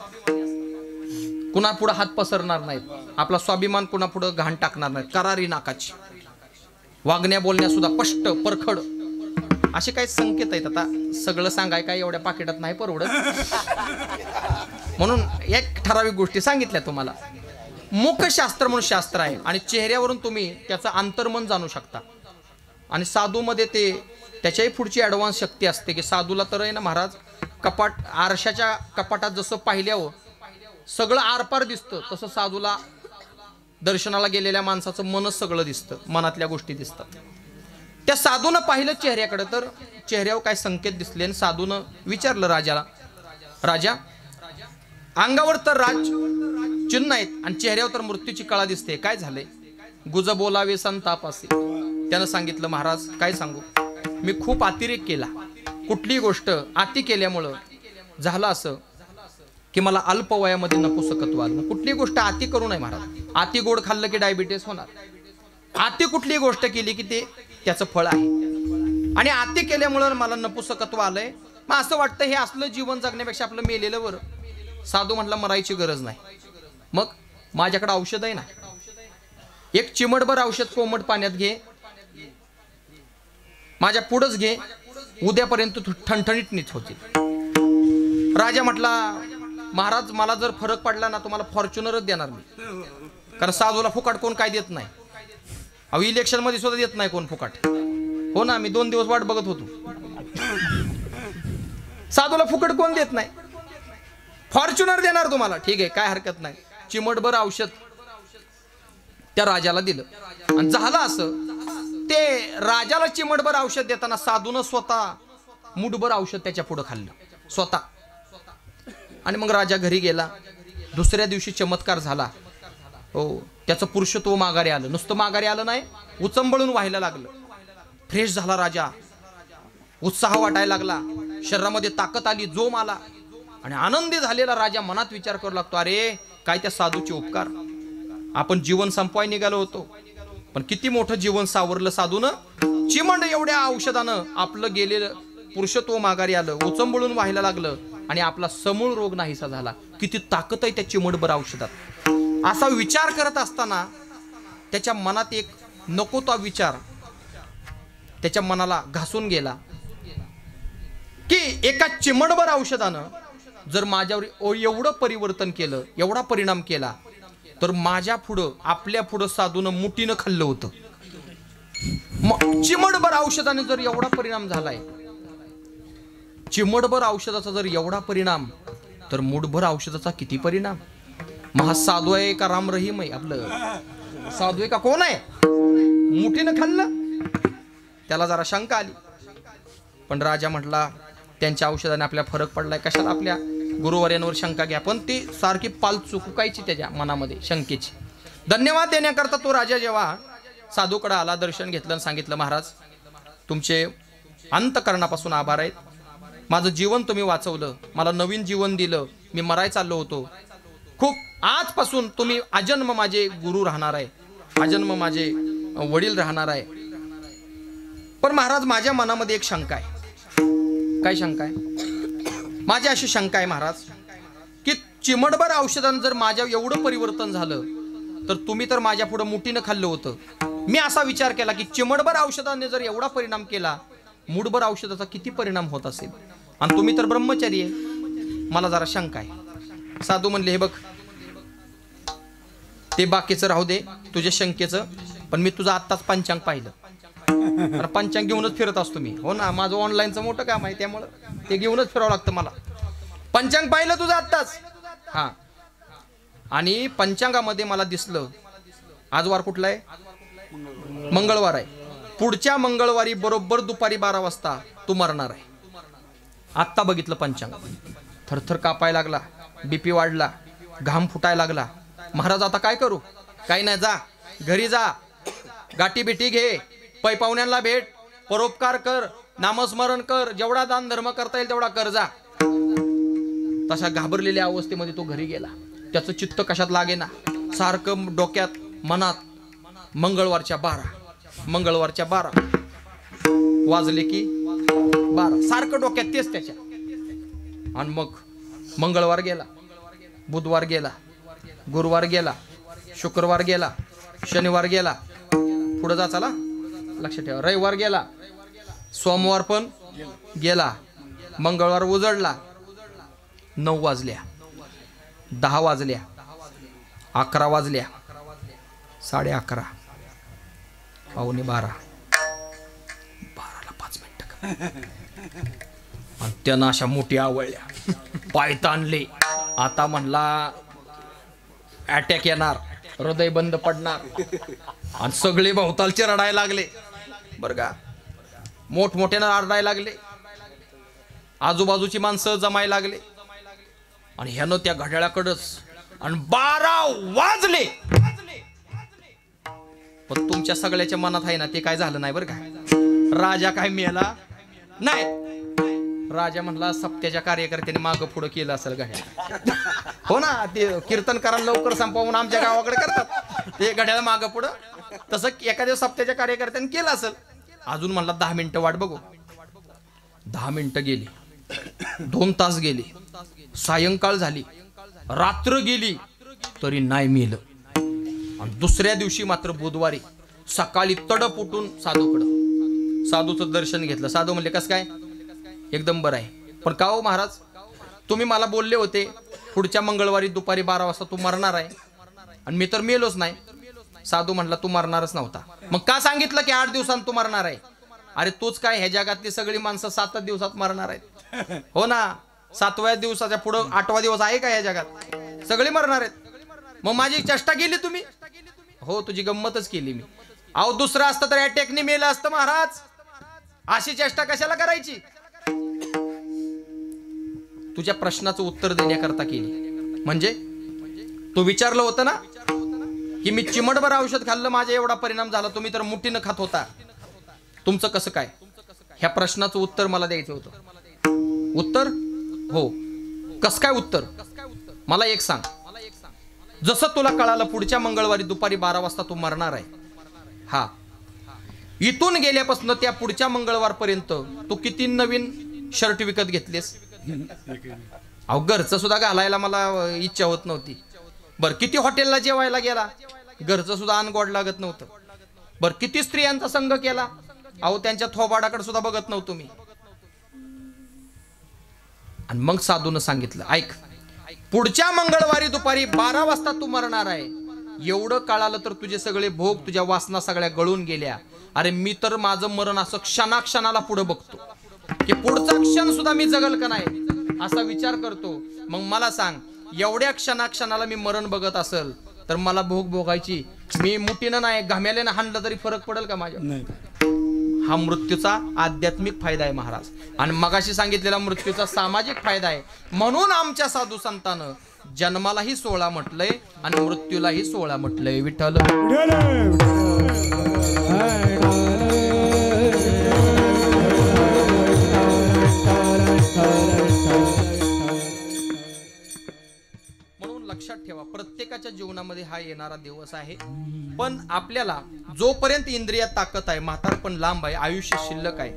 कुणा पुढे हात पसरणार नाहीत, आपला स्वाभिमान कुणा पुढे घाण टाकणार नाहीत. करारी नाकाची, वागण्या बोलण्या सुद्धा स्पष्ट, परखड, असे काही संकेत आहेत. आता सगळं सांगाय काय एवढ्या पाकिटात नाही परवडत, म्हणून एक ठराविक गोष्टी सांगितल्या तुम्हाला. मुखशास्त्र म्हणून शास्त्र आहे आणि चेहऱ्यावरून तुम्ही त्याचं अंतर्मन जाणू शकता. आणि साधूमध्ये ते त्याच्याही पुढची ॲडव्हान्स शक्ती असते की साधूला तर आहे ना महाराज, कपाट, आरशाच्या कपाटात जसं पाहिल्यावर सगळं आरपार दिसतं, तसं साधूला दर्शनाला गेलेल्या माणसाचं मनच सगळं दिसतं, मनातल्या गोष्टी दिसतात. त्या साधूनं पाहिलं चेहऱ्याकडे, तर चेहऱ्यावर काय संकेत दिसले. आणि साधूनं विचारलं राजाला, राजा, अंगावर तर राज चिन्ह आहेत आणि चेहऱ्यावर तर मृत्यूची कळा दिसते, काय झालंय? गुज बोलावे संताप असे. त्यानं सांगितलं, महाराज काय सांगू, मी खूप अतिरेक केला. कुठली गोष्ट अति केल्यामुळं झालं असं की मला अल्प वयामध्ये नपुसकत्व आलं. कुठली गोष्ट अति करू नये महाराज. अति गोड खाल्लं की डायबिटीस होणार. अति कुठली गोष्ट केली की ते त्याचं फळ आहे. आणि अति केल्यामुळं मला नपुसकत्व आलंय. मग असं वाटतं हे असलं जीवन जगण्यापेक्षा आपलं मेलेलं बरं. साधू म्हटलं, मरायची गरज नाही. मग माझ्याकडे औषध आहे ना, एक चिमटभर औषध कोमट पाण्यात घे, माझ्या पुढंच घे, उद्यापर्यंत ठणठणीत नीट होतील. राजा म्हटला, महाराज मला जर फरक पडला ना तुम्हाला फॉर्च्युनरच देणार मी, कारण साधूला फुकाट कोण काय देत नाही. अहो इलेक्शन मध्ये सुद्धा देत नाही कोण फुकाट. हो ना, मी 2 दिवस वाट बघत होतो. साधूला फुकट कोण देत नाही. फॉर्च्युनर देणार तुम्हाला, ठीक आहे काय हरकत नाही. चिमटभर औषध त्या राजाला दिलं आणि झालं असं, ते राजाला चिमटभर औषध देताना साधूनं स्वतः मुठभर औषध त्याच्या पुढे खाल्लं स्वतः. आणि मग राजा घरी गेला. दुसऱ्या दिवशी चमत्कार झाला. हो, त्याचं पुरुषत्व माघारी आलं. नुसतं माघारी आलं नाही, उचंबळून व्हायला लागलं. फ्रेश झाला राजा, उत्साह वाटायला लागला, शरीरामध्ये ताकद आली, जोम आला. आणि आनंदी झालेला राजा मनात विचार करू लागतो, अरे काय त्या साधूचे उपकार. आपण जीवन संपवाय निघालो होतो, पण किती मोठं जीवन सावरलं साधूनं. चिमंड एवढ्या औषधानं आपलं गेलेलं पुरुषत्व माघारी आलं, उचंबळून व्हायला लागलं आणि आपला समूळ रोग नाहीसा झाला. किती ताकद आहे त्या चिमटभर औषधात. असा विचार करत असताना त्याच्या मनात एक नको तो विचार त्याच्या मनाला घासून गेला की एका चिमटभर औषधानं जर माझ्यावर एवढं परिवर्तन केलं, एवढा परिणाम केला, तर माझ्या पुढं आपल्या पुढं साधूनं मुठीनं खाल्लं होतं. चिमटभर औषधाने जर एवढा परिणाम झालाय, चिमटभर औषधाचा जर एवढा परिणाम, तर मुठभर औषधाचा किती परिणाम. महा साधू आहे का राम रहीम आहे, आपलं साधू आहे का कोण आहे. मुठीनं खाल्लं. त्याला जरा शंका आली, पण राजा म्हटला त्यांच्या औषधाने आपल्या फरक पडलाय, कशाला आपल्या गुरुवर्यांवर शंका घ्या. पण ती सारखी पाल चुकायची त्याच्या मनामध्ये शंकेची. धन्यवाद देण्याकरता तो राजा जेव्हा साधूकडे आला, दर्शन घेतलं आणि सांगितलं, महाराज तुमचे अंतकरणापासून आभार आहेत. माझं जीवन तुम्ही वाचवलं, मला नवीन जीवन दिलं. मी मराय चाललो होतो. खूप आजपासून तुम्ही आजन्म माझे गुरु राहणार आहे, आजन्म माझे वडील राहणार आहे. पण महाराज माझ्या मनामध्ये एक शंका आहे. काय शंका आहे? माझी अशी शंका आहे महाराज की चिमटभर औषधानं जर माझ्या एवढं परिवर्तन झालं, तर तुम्ही तर माझ्या पुढे मुठीनं खाल्लं होतं. मी असा विचार केला की चिमटभर औषधाने जर एवढा परिणाम केला, मुठभर औषधाचा किती परिणाम होत असेल. आणि तुम्ही तर ब्रह्मचारी आहे, मला जरा शंका आहे. साधू म्हणले, हे बघ ते बाकीचं राहू दे तुझ्या शंकेचं, पण मी तुझं आत्ताच पंचांग पाहिलं. आणि पंचांग घेऊनच फिरत असतो मी. हो ना, माझं ऑनलाईनचं मोठं काम आहे, त्यामुळं ते घेऊनच फिरावं लागतं मला. पंचांग पाहिलं तुझं आत्ताच. हा, आणि पंचांगामध्ये मला दिसलं आज वार कुठला आहे, मंगळवार आहे. पुढच्या मंगळवारी बरोबर दुपारी 12 वाजता तू मरणार आहे. आत्ता बघितलं पंचांग, थरथर कापायला लागला, बीपी वाढला, घाम फुटायला लागला. महाराज आता काय करू? काही नाही, जा घरी जा, गाठी बिठी घे, पै पाहुण्यांना भेट, परोपकार कर, नामस्मरण कर, जेवढा दान धर्म करता येईल तेवढा कर, जा. तशा घाबरलेल्या अवस्थेमध्ये तो घरी गेला. त्याचं चित्त कशात लागेना, सारखं डोक्यात मनात मंगळवारच्या 12 वाजले की 12, सारखं डोक्यात तेच त्याच्या. आणि मग मंगळवार गेला, बुधवार गेला, गुरुवार गेला, शुक्रवार गेला, शनिवार गेला, पुढे जा चला लक्ष ठेवा, रविवार गेला, सोमवार पण गेला, मंगळवार उजडला. 9 वाजल्या, 10 वाजल्या, 11 वाजल्या, 11:30, 11:45, 12ला 5 मिनिटं. आणि त्यानं अशा मोठ्या आवळल्या, पाय ताणले. आता म्हणला अटॅक येणार, हृदय बंद पडणार. आणि सगळे भोवतालचे रडायला लागले बरं का, मोठमोठ्यानं रडायला लागले. आजूबाजूची माणसं जमायला लागले. आणि ह्यानं त्या घड्याळाकडंच, आणि 12 वाजले. पण तुमच्या सगळ्याच्या मनात आहे ना, ते काय झालं नाही बरं का. राजा काय मेला नाही. राजा म्हणला सप्त्याच्या कार्यकर्त्याने मागं पुढं केलं असेल घड्याळ. हो ना, ते कीर्तन करा लवकर संपवून आमच्या गावाकडे करतात ते घड्याळ मागं पुढं. तसं एखाद्या सप्त्याच्या कार्यकर्त्याने केलं असेल. अजून म्हणला 10 मिनिटं वाट बघू. 10 मिनिटं गेली, 2 तास गेले, सायंकाळ झाली, रात्र गेली, तरी नाही मेलं. आणि दुसऱ्या दिवशी मात्र बुधवारी सकाळी तडप उठून साधूचं दर्शन घेतलं. साधू म्हणले कसं काय? एकदम बरं आहे. पण का हो महाराज, तुम्ही मला बोलले होते पुढच्या मंगळवारी दुपारी 12 वाजता तू मरणार आहे, आणि मी तर मेलोच नाही. साधू म्हटला तू मरणारच नव्हता. मग का सांगितलं की 8 दिवसांत तू मरणार आहे? अरे तूच काय, ह्या जगातली सगळी माणसं 7 दिवसात मरणार आहेत. हो ना, 7व्या दिवसाच्या पुढं 8वा दिवस आहे का या जगात? सगळी मरणार आहेत. मग माझी चेष्टा केली तुम्ही? हो, तुझी गंमतच केली मी. अहो दुसरं असतं तर अटॅकने मेलं असतं महाराज. अशी चेष्टा कशाला करायची? तुझ्या प्रश्नाचं उत्तर देण्याकरता केली. म्हणजे तू विचारलं होतं ना की मी चिमटभर औषध खाल्लं माझ्या एवढा परिणाम झाला, तुम्ही तर मुठीनं खात होता, तुमचं कसं काय? ह्या प्रश्नाचं उत्तर मला द्यायचं होतं. उत्तर? हो. कसं काय उत्तर? मला एक सांग. जसं तुला कळालं पुढच्या मंगळवारी दुपारी 12 वाजता तू मरणार आहे, हा, इथून गेल्यापासून त्या पुढच्या मंगळवार पर्यंत तू किती नवीन शर्ट विकत घेतलेस? अहो घरचं सुद्धा घालायला मला इच्छा होत नव्हती. बर किती हॉटेलला जेवायला गेला, घरचं सुद्धा अन्न गोड लागत नव्हतं. बर किती स्त्रियांचा संग केला, अहो त्यांच्या थोबाडाकडे सुद्धा बघत नव्हतो मी. आणि मग साधून सांगितलं, ऐक, पुढच्या मंगळवारी दुपारी 12 वाजता तू मरणार आहे. एवढं कळालं तर तुझे सगळे भोग, तुझ्या वासना सगळ्या गळून गेल्या. अरे मी तर माझं मरण असं क्षणाक्षणाला पुढे बघतो की पुढचा क्षण सुद्धा मी जगल का नाही असा विचार करतो. मग मला सांग, एवढ्या क्षणाक्षणाला मी मरण बघत असेल तर मला भोग भोगायची, मी मुठीनं नाही घाम्याल्यानं हाणलं तरी फरक पडेल का माझ्या? हा मृत्यूचा आध्यात्मिक फायदा आहे महाराज. आणि मगाशी सांगितलेला मृत्यूचा सामाजिक फायदा आहे. म्हणून आमच्या साधू संतानं जन्मालाही 16 म्हटलंय आणि मृत्यूलाही 16 म्हटलंय. विठ्ठल म्हणून लक्षात ठेवा, प्रत्येकाच्या जीवनामध्ये हा येणारा दिवस आहे. पण आपल्याला जोपर्यंत इंद्रियात ताकद आहे, म्हातारपण लांब आहे, आयुष्य शिल्लक आहे,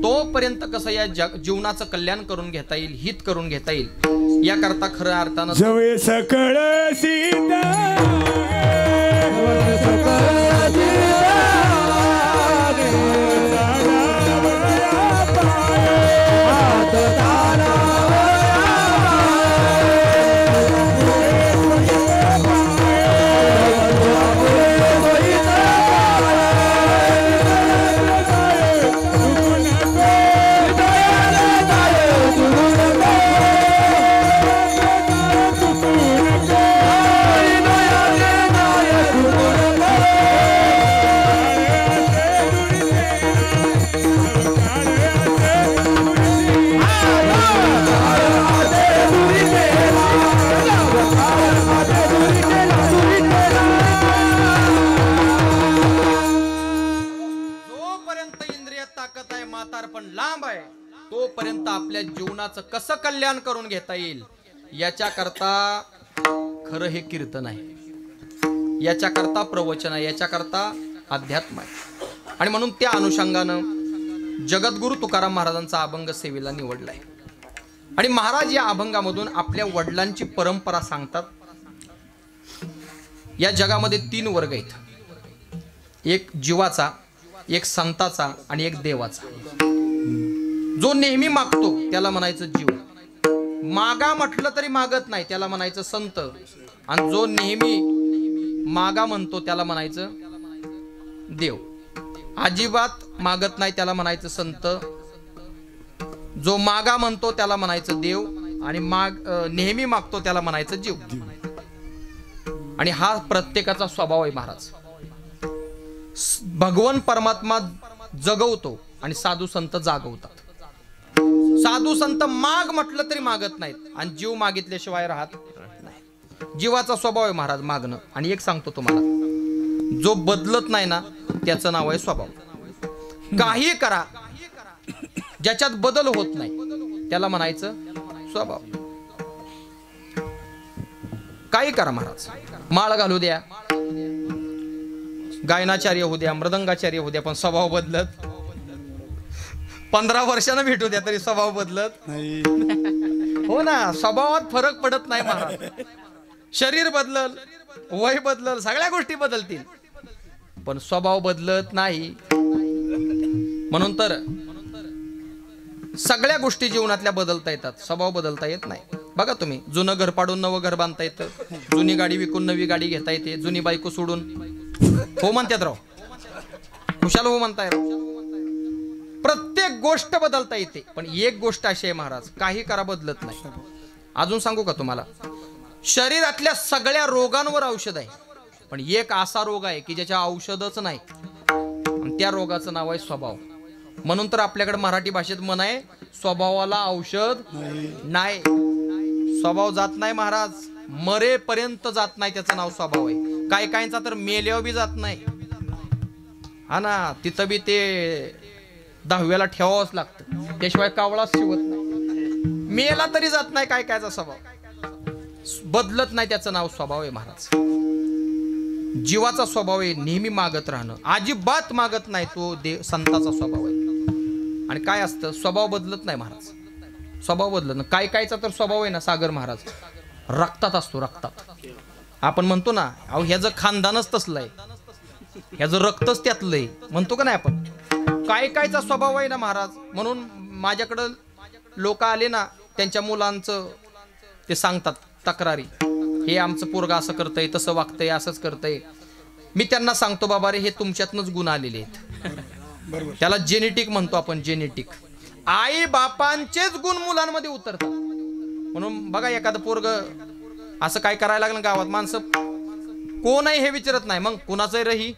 तोपर्यंत कसं या जीवनाचं कल्याण करून घेता येईल, हित करून घेता येईल, याकरता खऱ्या अर्थानं जवे सकळ सीता तोपर्यंत आपल्या जीवनाचं कसं कल्याण करून घेता येईल याच्या करता खरं हे कीर्तन आहे, याच्या करता प्रवचन आहे, याच्या करता अध्यात्म आहे. आणि म्हणून त्या अनुषंगानं जगद्गुरु तुकाराम महाराजांचा अभंग सेवेला निवडलाय. आणि महाराज या अभंगामधून आपल्या वडिलांची परंपरा सांगतात. या जगामध्ये 3 वर्ग आहेत, एक जीवाचा, एक संताचा आणि एक देवाचा. जो नेहमी मागतो त्याला म्हणायचं जीव, मागा म्हटलं तरी मागत नाही त्याला म्हणायचं संत, आणि जो नेहमी मागा म्हणतो त्याला म्हणायचं देव. अजिबात मागत नाही त्याला म्हणायचं संत, जो मागा म्हणतो त्याला म्हणायचं देव, आणि नेहमी मागतो त्याला म्हणायचं जीव. आणि हा प्रत्येकाचा स्वभाव आहे महाराज. भगवान परमात्मा जगवतो आणि साधू संत जागवतात. साधू संत माग म्हटलं तरी मागत नाहीत, आणि जीव मागितल्याशिवाय राहत नाही. जीवाचा स्वभाव आहे महाराज मागणं. आणि एक सांगतो तुम्हाला, जो बदलत नाही ना त्याचं नाव आहे स्वभाव. काही करा, ज्याच्यात बदल होत नाही त्याला म्हणायचं स्वभाव. काही करा महाराज, माळ घालू द्या, गायनाचार्य होऊ द्या, मृदंगाचार्य होऊ द्या, पण स्वभाव बदलत 15 वर्षानं भेटू द्या तरी स्वभाव बदलत नाही. हो ना, स्वभावात फरक पडत नाही महाराज. शरीर बदलल, वय बदलल, सगळ्या गोष्टी बदलतील, पण स्वभाव बदलत नाही. म्हणून तर सगळ्या गोष्टी जीवनातल्या बदलता येतात, स्वभाव बदलता येत नाही. बघा तुम्ही, जुनं घर पाडून नवं घर बांधता येतं, जुनी गाडी विकून नवी गाडी घेता येते, जुनी बायको सोडून हो म्हणतात राव, खुशाल हो म्हणताय राव. प्रत्येक गोष्ट बदलता येते, पण एक गोष्ट अशी आहे महाराज, काही करा बदलत नाही. अजून सांगू का तुम्हाला, शरीरातल्या सगळ्या रोगांवर औषध आहे, पण एक असा रोग आहे की ज्याच्या औषधच नाही, आणि त्या रोगाचं नाव आहे स्वभाव. म्हणून तर आपल्याकडे मराठी भाषेत म्हण आहे, स्वभावाला औषध नाही. स्वभाव जात नाही महाराज, मरेपर्यंत जात नाही, त्याचं नाव स्वभाव आहे. काय काहींचा तर मेल्यावर बी जात नाही. हा ना, तिथं बी ते 10व्याला ठेवावंच लागतं, त्याशिवाय कावळाच शिवत नाही. मेला तरी जात नाही काय कायचा स्वभाव, बदलत नाही, त्याचं नाव स्वभाव आहे महाराज. जीवाचा स्वभाव आहे नेहमी मागत राहणं, अजिबात मागत नाही, तो संताचा स्वभाव आहे. आणि काय असतं, स्वभाव बदलत नाही महाराज, स्वभाव बदलत नाही. काय कायचा तर स्वभाव आहे ना सागर महाराज, रक्तात असतो, रक्तात. आपण म्हणतो ना, अहो ह्याचं खानदानच तसलं आहे, ह्याचं रक्तच त्यातलं आहे म्हणतो का नाही आपण. काय कायचा स्वभाव आहे ना महाराज. म्हणून माझ्याकडं लोक आले ना, त्यांच्या मुलांचं ते सांगतात तक्रारी, हे आमचं पोरगा असं करतंय, तसं वागतंय, असंच करतंय. मी त्यांना सांगतो, बाबा रे, हे तुमच्यातनच गुण आलेले आहेत. त्याला जेनेटिक म्हणतो आपण, जेनेटिक. आई बापांचेच गुण मुलांमध्ये उतरतात. म्हणून बघा, एखादं पोरग असं काय करायला लागलं गावात, माणसं कोण आहे हे विचारत नाही, मग कुणाचंही रही.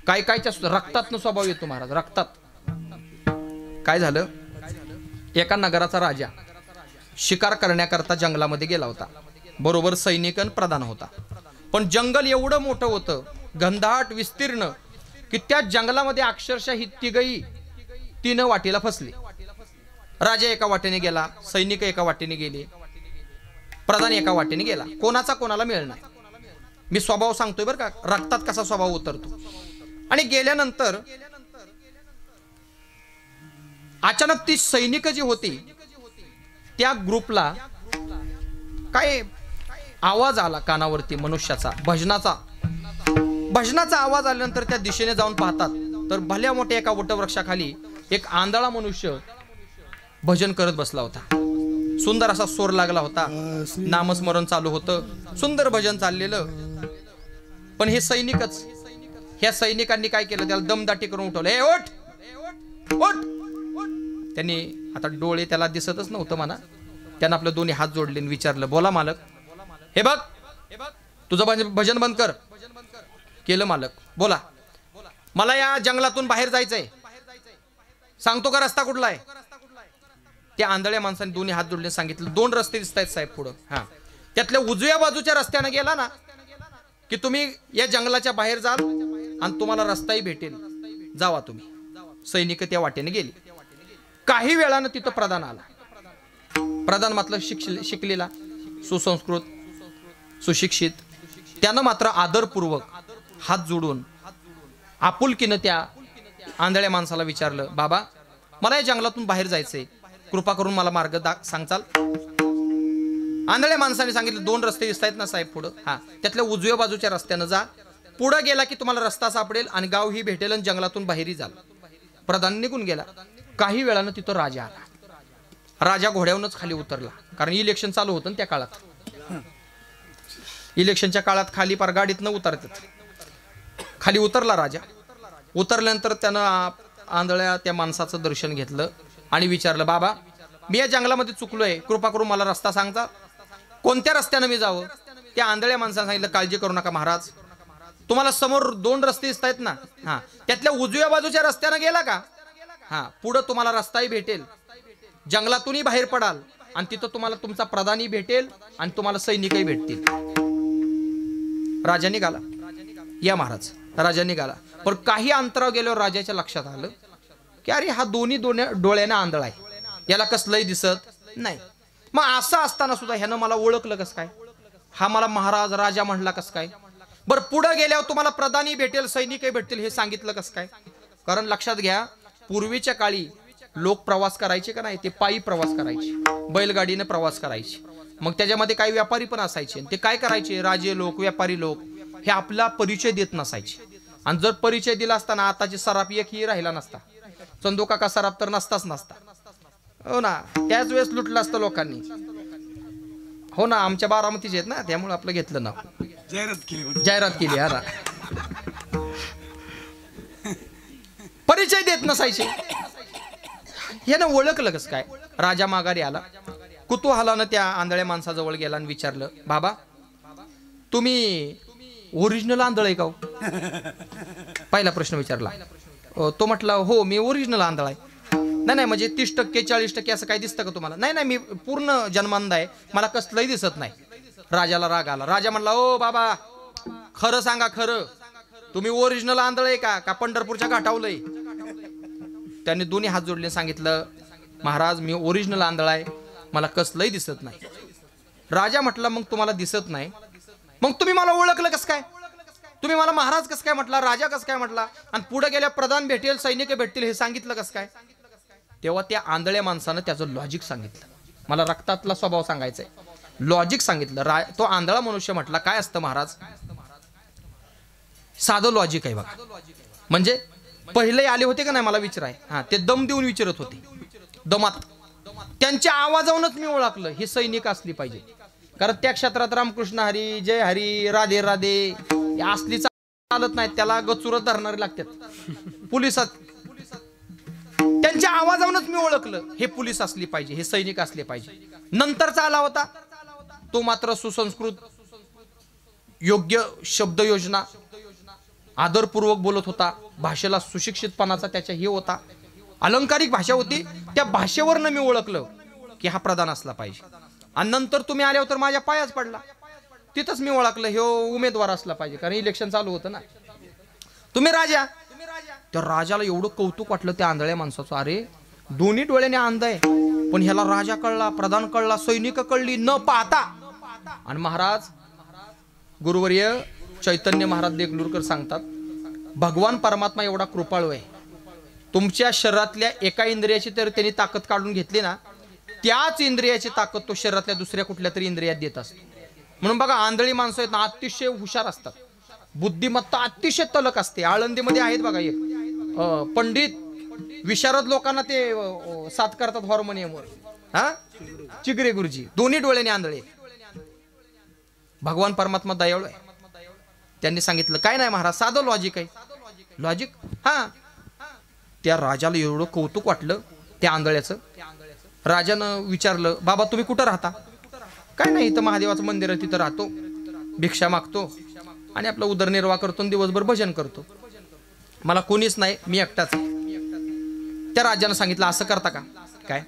काय कायच्या रक्तातनं स्वभाव येतो महाराज, रक्तात. काय झालं, एका नगराचा राजा शिकार करण्याकरता जंगलामध्ये गेला होता, बरोबर सैनिक आणि प्रधान होता. पण जंगल एवढं मोठं होतं, घनदाट विस्तीर्ण, की त्या जंगलामध्ये अक्षरशः ही तिघही 3 वाटेला फसले. राजा एका वाटेने गेला, सैनिक एका वाटेने गेले, प्रधान एका वाटेने गेला, कोणाचा कोणाला मिळणार. मी स्वभाव सांगतोय बरं का, रक्तात कसा स्वभाव उतरतो. आणि गेल्यानंतर अचानक ती सैनिक जी होती, त्या ग्रुपला काय आवाज आला कानावरती मनुष्याचा, भजनाचा आवाज आल्यानंतर त्या दिशेने जाऊन पाहतात, तर भल्या मोठ्या एका वटवृक्षाखाली एक आंधळा मनुष्य भजन करत बसला होता. सुंदर असा स्वर लागला होता, नामस्मरण चालू होतं, सुंदर भजन चाललेलं. पण हे सैनिकच, ह्या सैनिकांनी काय केलं, त्याला दमदाटी करून उठवलं. ए ओठ ओठ. त्यांनी आता डोळे त्याला दिसतच नव्हतं म्हणा, त्यानं आपले दोन्ही हात जोडले आणि विचारलं, बोला मालक. हे बघ, तुझं भजन बंद कर. केलं मालक. बोला, मला या जंगलातून बाहेर जायचंय, सांगतो का रस्ता कुठला आहे. त्या आंधळ्या माणसाने दोन्ही हात जोडले सांगितलं, 2 रस्ते दिसत आहेत साहेब पुढं. हा, त्यातल्या उजव्या बाजूच्या रस्त्याने गेला ना की तुम्ही या जंगलाच्या बाहेर जाल आणि तुम्हाला रस्ताही भेटेल, जावा तुम्ही. सैनिक त्या वाटेने गेली. काही वेळानं तिथं प्रधान आला. प्रधान मात्र शिकलेला, सुसंस्कृत, सुशिक्षित. त्यानं मात्र आदरपूर्वक हात जोडून आपुलकीनं त्या आंधळ्या माणसाला विचारलं, बाबा मला या जंगलातून बाहेर जायचंय, कृपा करून मला मार्ग सांगचाल. आंधळ्या माणसाने सांगितलं, 2 रस्ते दिसत आहेत ना साहेब पुढं, हा, त्यातल्या उजव्या बाजूच्या रस्त्यानं जा, पुढं गेला की तुम्हाला रस्ता सापडेल आणि गावही भेटेल आणि जंगलातून बाहेरही जाल. प्रधान निघून गेला. काही वेळानं तिथं राजा आला. राजा घोड्यावरूनच खाली उतरला, कारण इलेक्शन चालू होतं त्या काळात. इलेक्शनच्या काळात खाली पार गाडीतनं उतरतात. खाली उतरला राजा. उतरल्यानंतर त्यानं आंधळ्या त्या माणसाचं दर्शन घेतलं आणि विचारलं, बाबा मी या जंगलामध्ये चुकलोय, कृपा करून मला रस्ता सांगता, कोणत्या रस्त्यानं मी जावं. त्या आंधळ्या माणसाने सांगितलं, काळजी करू नका महाराज, तुम्हाला समोर 2 रस्ते दिसत आहेत ना, हा, त्यातल्या उजव्या बाजूच्या रस्त्यानं गेला का, हा, पुढं तुम्हाला रस्ताही भेटेल, जंगलातूनही बाहेर पडाल आणि तिथं तुम्हाला तुमचा प्रधानही भेटेल आणि तुम्हाला सैनिकही भेटतील. राजा निघाला. या महाराज, राजा निघाला. पण काही अंतरावर गेल्यावर राजाच्या लक्षात आलं की अरे हा दोन्ही डोळ्याने आंधळा आहे, याला कसलंही दिसत नाही. मग असं असताना सुद्धा ह्यानं मला ओळखलं कसं काय, हा मला महाराज राजा म्हणला कसं काय. बरं, पुढे गेल्यावर तुम्हाला प्रधानही भेटेल, सैनिकही भेटतील हे सांगितलं कसं काय. कारण लक्षात घ्या, पूर्वीच्या काळी लोक प्रवास करायचे का नाही, ते पायी प्रवास करायचे, बैलगाडीने प्रवास करायचे. मग त्याच्यामध्ये काही व्यापारी पण असायचे. ते काय करायचे, राजे लोक, व्यापारी लोक हे आपला परिचय देत नसायचे. आणि जर परिचय दिला असताना आताची सराफ एकही राहिला नसता. चंदू काका सराफ तर नसताच नसता. हो ना, त्याच वेळेस लुटलं असतं लोकांनी. हो ना, आमच्या बारामतीचे आहेत ना, त्यामुळे आपलं घेतलं ना, जाहिरात केली. हा ना, परिचय देत नसायचे. हे ना ओळखलं कसं काय? राजा माघारी आला, कुतूहलानं त्या आंधळ्या माणसाजवळ गेला आणि विचारलं, बाबा तुम्ही ओरिजिनल आंधळ आहे का हो? पहिला प्रश्न विचारला. तो म्हटला हो मी ओरिजिनल आंधळ आहे. नाही नाही म्हणजे 30% 40% असं काय दिसतं का तुम्हाला? नाही नाही मी पूर्ण जन्मांध आहे, मला कसलंही दिसत नाही. राजाला राग आला. राजा म्हणला ओ बाबा खरं सांगा, खरं तुम्ही ओरिजिनल आंधळ आहे का पंढरपूरच्या घाटावलंय? त्यांनी दोन्ही हात जोडले सांगितलं महाराज मी ओरिजिनल आंधळ आहे, मला कसलंही दिसत नाही. राजा म्हटला मग तुम्हाला दिसत नाही, मग तुम्ही मला ओळखलं कसं काय? तुम्ही मला महाराज कसं काय म्हटला, राजा कसं काय म्हटला, आणि पुढे गेल्या प्रधान भेटेल सैनिक भेटतील हे सांगितलं कसं काय? तेव्हा त्या आंधळ्या माणसानं त्याचं लॉजिक सांगितलं. मला रक्तातला स्वभाव सांगायचा आहे. लॉजिक सांगितलं. तो आंधळा मनुष्य म्हटला काय असतं महाराज? साधं लॉजिक आहे बघा. म्हणजे पहिले आले होते का नाही मला विचाराय, हा ते दम देऊन विचारत होते, दमात. त्यांच्या आवाजावरूनच मी ओळखलं हे सैनिक असली पाहिजे. कारण त्या क्षेत्रात रामकृष्ण हरी, जय हरी, राधे राधे असली चालत नाही, त्याला गचुरत धरणारे लागतात पोलिसात. त्यांच्या आवाजावरूनच मी ओळखलं हे पोलीस असली पाहिजे, हे सैनिक असले पाहिजे. नंतरचा आला होता तो मात्र सुसंस्कृत, योग्य शब्द योजना, आदरपूर्वक बोलत होता. भाषेला सुशिक्षितपणाचा त्याच्या हे होता, अलंकारिक भाषा होती. त्या भाषेवरनं मी ओळखलं की हा प्रधान असला पाहिजे. आणि नंतर तुम्ही आल्यावर तर माझ्या पायाच पडला, तिथंच मी ओळखलं हे उमेदवार असला पाहिजे, कारण इलेक्शन चालू होतं ना. तुम्ही राजा. त्या राजाला एवढं कौतुक वाटलं त्या आंधळ्या माणसाचं. अरे दोन्ही डोळ्याने अंध आहे, पण ह्याला राजा कळला, प्रधान कळला, सैनिक कळली न पाहता. आणि महाराज गुरुवर्य चैतन्य महाराज देगलूरकर सांगतात भगवान परमात्मा एवढा कृपाळू आहे, तुमच्या शरीरातल्या एका इंद्रियाची तर त्यांनी ताकद काढून घेतली ना, त्याच इंद्रियाची ताकद तो शरीरातल्या दुसऱ्या कुठल्या तरी इंद्रियात देत असतो. म्हणून बघा आंधळी माणसं आहेत ना अतिशय हुशार असतात, बुद्धिमत्ता अतिशय तलक असते. आळंदीमध्ये आहेत बघा एक पंडित, विशारद लोकांना ते साथ करतात हार्मोनियमवर. हा चिगरे गुरुजी दोन्ही डोळ्याने आंधळे. भगवान परमात्मा दयाळू आहे. त्यांनी सांगितलं काय नाही महाराज साधं लॉजिक आहे. लॉजिक हा. त्या राजाला एवढं कौतुक वाटलं त्या आंधळ्याचं. राजानं विचारलं बाबा तुम्ही कुठं राहता? काय नाही इथं महादेवाचं मंदिर आहे तिथं राहतो, भिक्षा मागतो आणि आपला उदरनिर्वाह करतो, दिवसभर भजन करतो, मला कोणीच नाही, मी एकटाच. त्या राजानं सांगितलं असं करता का? काय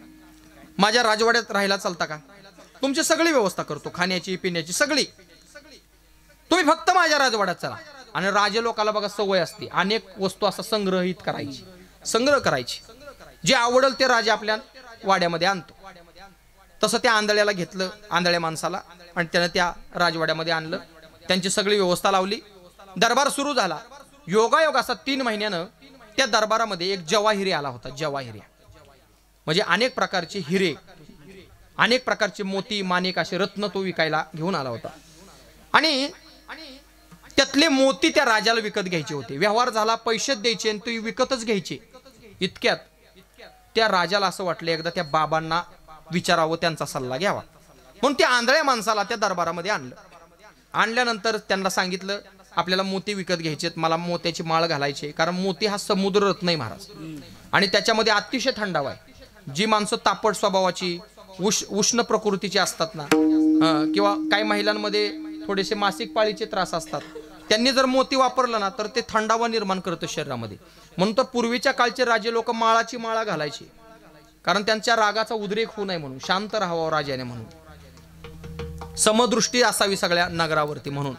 माझ्या राजवाड्यात राहायला चालता का? तुमची सगळी व्यवस्था करतो, खाण्याची पिण्याची सगळी, तुम्ही फक्त माझ्या राजवाड्यात चला. आणि राजे लोकाला बघा सवय असते अनेक वस्तू असं संग्रहित करायची, संग्रह करायची, जे आवडेल ते राजा आपल्या वाड्यामध्ये आणतो. तसं त्या आंधळ्याला घेतलं, आंधळ्या माणसाला, आणि त्यानं त्या राजवाड्यामध्ये आणलं, त्यांची सगळी व्यवस्था लावली. दरबार सुरू झाला. योगायोग असा 3 महिन्यानं त्या दरबारामध्ये एक जवाहिरी आला होता. जवाहिरी म्हणजे अनेक प्रकारचे हिरे, अनेक प्रकारचे मोती माणिक असे रत्न तो विकायला घेऊन आला होता. आणि त्यातले मोती त्या राजाला विकत घ्यायचे होते. व्यवहार झाला, पैसे द्यायचे आणि ते विकतच घ्यायचे. इतक्यात त्या राजाला असं वाटलं एकदा त्या बाबांना विचारावं, त्यांचा सल्ला घ्यावा. म्हणून त्या आंधळ्या माणसाला त्या दरबारामध्ये आणलं. आणल्यानंतर त्यांना सांगितलं आपल्याला मोती विकत घ्यायचे, मला मोत्याची माळ घालायची, कारण मोती हा समुद्र रत्न आहे महाराज, आणि त्याच्यामध्ये अतिशय थंडावा आहे. जी माणसं तापट स्वभावाची, उष्ण प्रकृतीची असतात ना, किंवा काही महिलांमध्ये थोडेसे मासिक पाळीचे त्रास असतात, त्यांनी जर मोती वापरलं ना तर ते थंडावा निर्माण करतं शरीरामध्ये. म्हणून तर पूर्वीच्या काळचे राजे लोक माळाची माळा घालायची, कारण त्यांच्या रागाचा उद्रेक होऊ नये म्हणून, शांत राहावं राजाने म्हणून, समदृष्टी असावी सगळ्या नगरावरती. म्हणून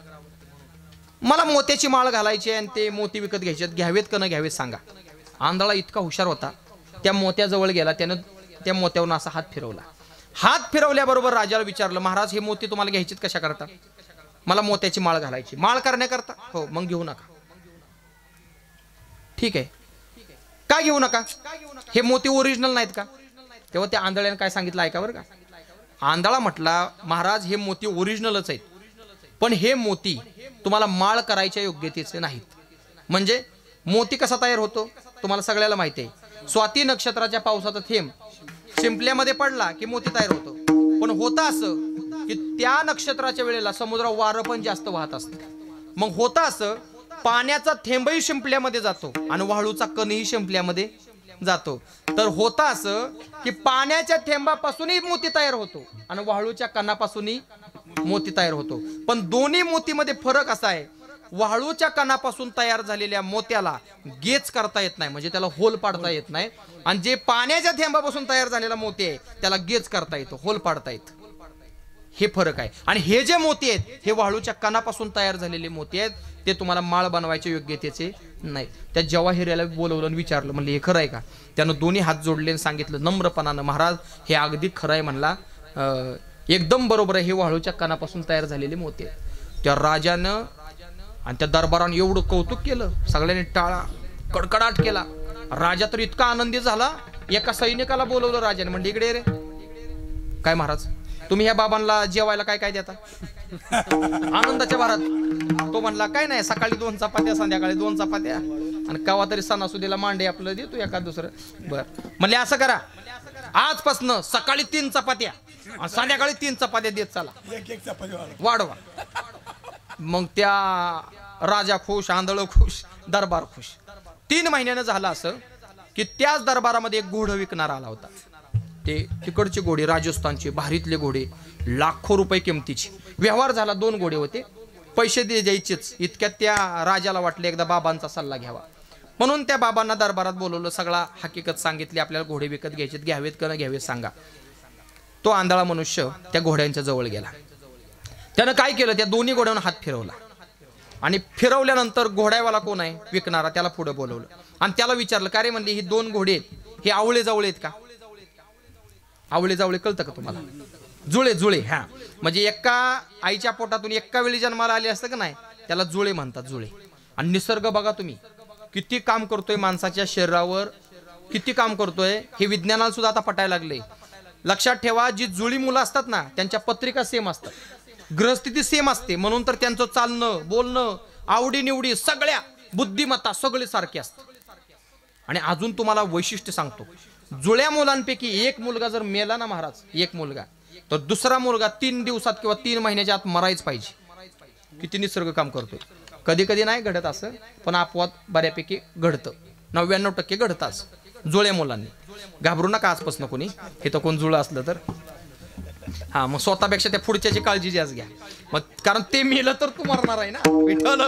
मला मोत्याची माळ घालायची आणि ते मोती विकत घ्यायचे, घ्यावेत का न घ्यावेत सांगा. आंधळा इतका हुशार होता, त्या मोत्याजवळ गेला, त्यानं त्या मोत्यावरून असा हात फिरवला. हात फिरवल्याबरोबर राजाला विचारलं महाराज हे मोती तुम्हाला घ्यायचेत कशा करता? मला मोत्याची माळ घालायची. माळ करण्याकरता? हो. मग घेऊ नका. ठीक आहे. काय घेऊ नका? हे मोती ओरिजिनल नाहीत का? तेव्हा त्या आंधळ्याने काय सांगितलं ऐका बरं का. आंधळा म्हटला महाराज हे मोती ओरिजिनलच आहेत, पण हे मोती तुम्हाला माळ करायच्या योग्यतेचे नाहीत. म्हणजे मोती कसा तयार होतो तुम्हाला सगळ्याला माहिती आहे. स्वाती नक्षत्राच्या पावसाचा थेंब शिंपल्यामध्ये पडला की मोती तयार होतो. पण होतं असं की त्या नक्षत्राच्या वेळेला समुद्रात वारं पण जास्त वाहत असतं. मग होतं असं पाण्याचा थेंबही शिंपल्यामध्ये जातो आणि वाळूचा कणही शिंपल्यामध्ये जातो. तर होतं असं की पाण्याच्या थेंबापासूनही मोती तयार होतो आणि वाळूच्या कणापासूनही मोती तयार होतो. पण दोन्ही मोतीमध्ये फरक असा आहे, वाळूच्या कणापासून तयार झालेल्या मोत्याला गेच करता येत नाही, म्हणजे त्याला होल पाडता येत नाही. आणि जे पाण्याच्या थेंबापासून तयार झालेला मोती आहे त्याला गेच करता येतो, होल पाडता येतं. हे फरक आहे. आणि हे जे मोती आहेत हे वाळूच्या कणापासून तयार झालेले मोती आहेत, ते तुम्हाला माळ बनवायच्या योग्यतेचे नाही. त्या जवाहिराला बोलवलं आणि विचारलं, म्हणले हे खरं आहे का? त्यानं दोन्ही हात जोडले आणि सांगितलं नम्रपणानं, महाराज हे अगदी खरं आहे म्हणला, एकदम बरोबर आहे, हे वाळूच्या कणापासून तयार झालेले मोती आहेत. त्या राजानं आणि त्या दरबारानं एवढं कौतुक केलं, सगळ्यांनी टाळा कडकडाट केला. राजा तर इतका आनंदी झाला, एका सैनिकाला बोलवलं राजाने, म्हणजे इकडे रे. काय महाराज तुम्ही ह्या बाबांना जेवायला काय काय देता? आनंदाच्या भरात तो म्हणला काय नाही, सकाळी 2 चपात्या, संध्याकाळी 2 चपात्या, आणि कवा तरी सणासुदीला मांडे आपलं देतो एका दुसरं. बर म्हणले असं करा, आजपासनं सकाळी 3 चपात्या आणि संध्याकाळी 3 चपात्या देत चला, वाढवा. मग त्या राजा खुश, आंधळ खुश, दरबार खुश. 3 महिन्यानं झालं असं की त्याच दरबारामध्ये एक घोडं विकणारा आला होता. ते तिकडचे घोडे, राजस्थानचे भारीतले घोडे, लाखो रुपये किमतीचे. व्यवहार झाला, 2 घोडे होते, पैसे द्यायचेच. इतक्यात त्या राजाला वाटले एकदा बाबांचा सल्ला घ्यावा, म्हणून त्या बाबांना दरबारात बोलवलं, सगळा हकीकत सांगितली, आपल्याला घोडे विकत घ्यायचे, घ्यावेत का न घ्यावेत सांगा. तो आंधळा मनुष्य त्या घोड्यांच्या जवळ गेला. त्यानं काय केलं, त्या दोन्ही घोड्यांना हात फिरवला आणि फिरवल्यानंतर घोड्यावाला कोण आहे विकणारा, त्याला पुढे बोलवलं आणि त्याला विचारलं, का रे म्हणले ही 2 घोडे आहेत, हे आवळे जावळे आहेत का? आवळे जावळे कळतं का तुम्हाला? जुळे, जुळे. हा, म्हणजे एका आईच्या पोटातून एका वेळी जन्माला आले असतं का नाही, त्याला जुळे म्हणतात, जुळे. आणि निसर्ग बघा तुम्ही किती काम करतोय माणसाच्या शरीरावर, किती काम करतोय, हे विज्ञानाला सुद्धा आता पटायला लागले. लक्षात ठेवा, जी जुळी मुलं असतात ना त्यांच्या पत्रिका सेम असतात, ग्रहस्थिती सेम असते, म्हणून तर त्यांचं चालणं, बोलणं, आवडीनिवडी, सगळ्या बुद्धिमत्ता सगळे सारखे असतात. आणि अजून तुम्हाला वैशिष्ट्य सांगतो, जुळ्या मुलांपैकी एक मुलगा जर मेला ना महाराज, एक मुलगा, तर दुसरा मुलगा 3 दिवसात किंवा 3 महिन्याच्या आत मरायच पाहिजे. किती निसर्ग काम करतोय. कधी कधी नाही घडत असं, पण अपवाद बऱ्यापैकी घडतं, 99% घडतं असं जुळ्या मुलांनी. घाबरू नका आजपासून कोणी, हे तर कोण जुळं असलं तर. हा, मग स्वतःपेक्षा त्या पुढच्याची काळजी जास्त घ्या, मग कारण ते मेलं तर तू मरणार आहे ना. विठ्ठल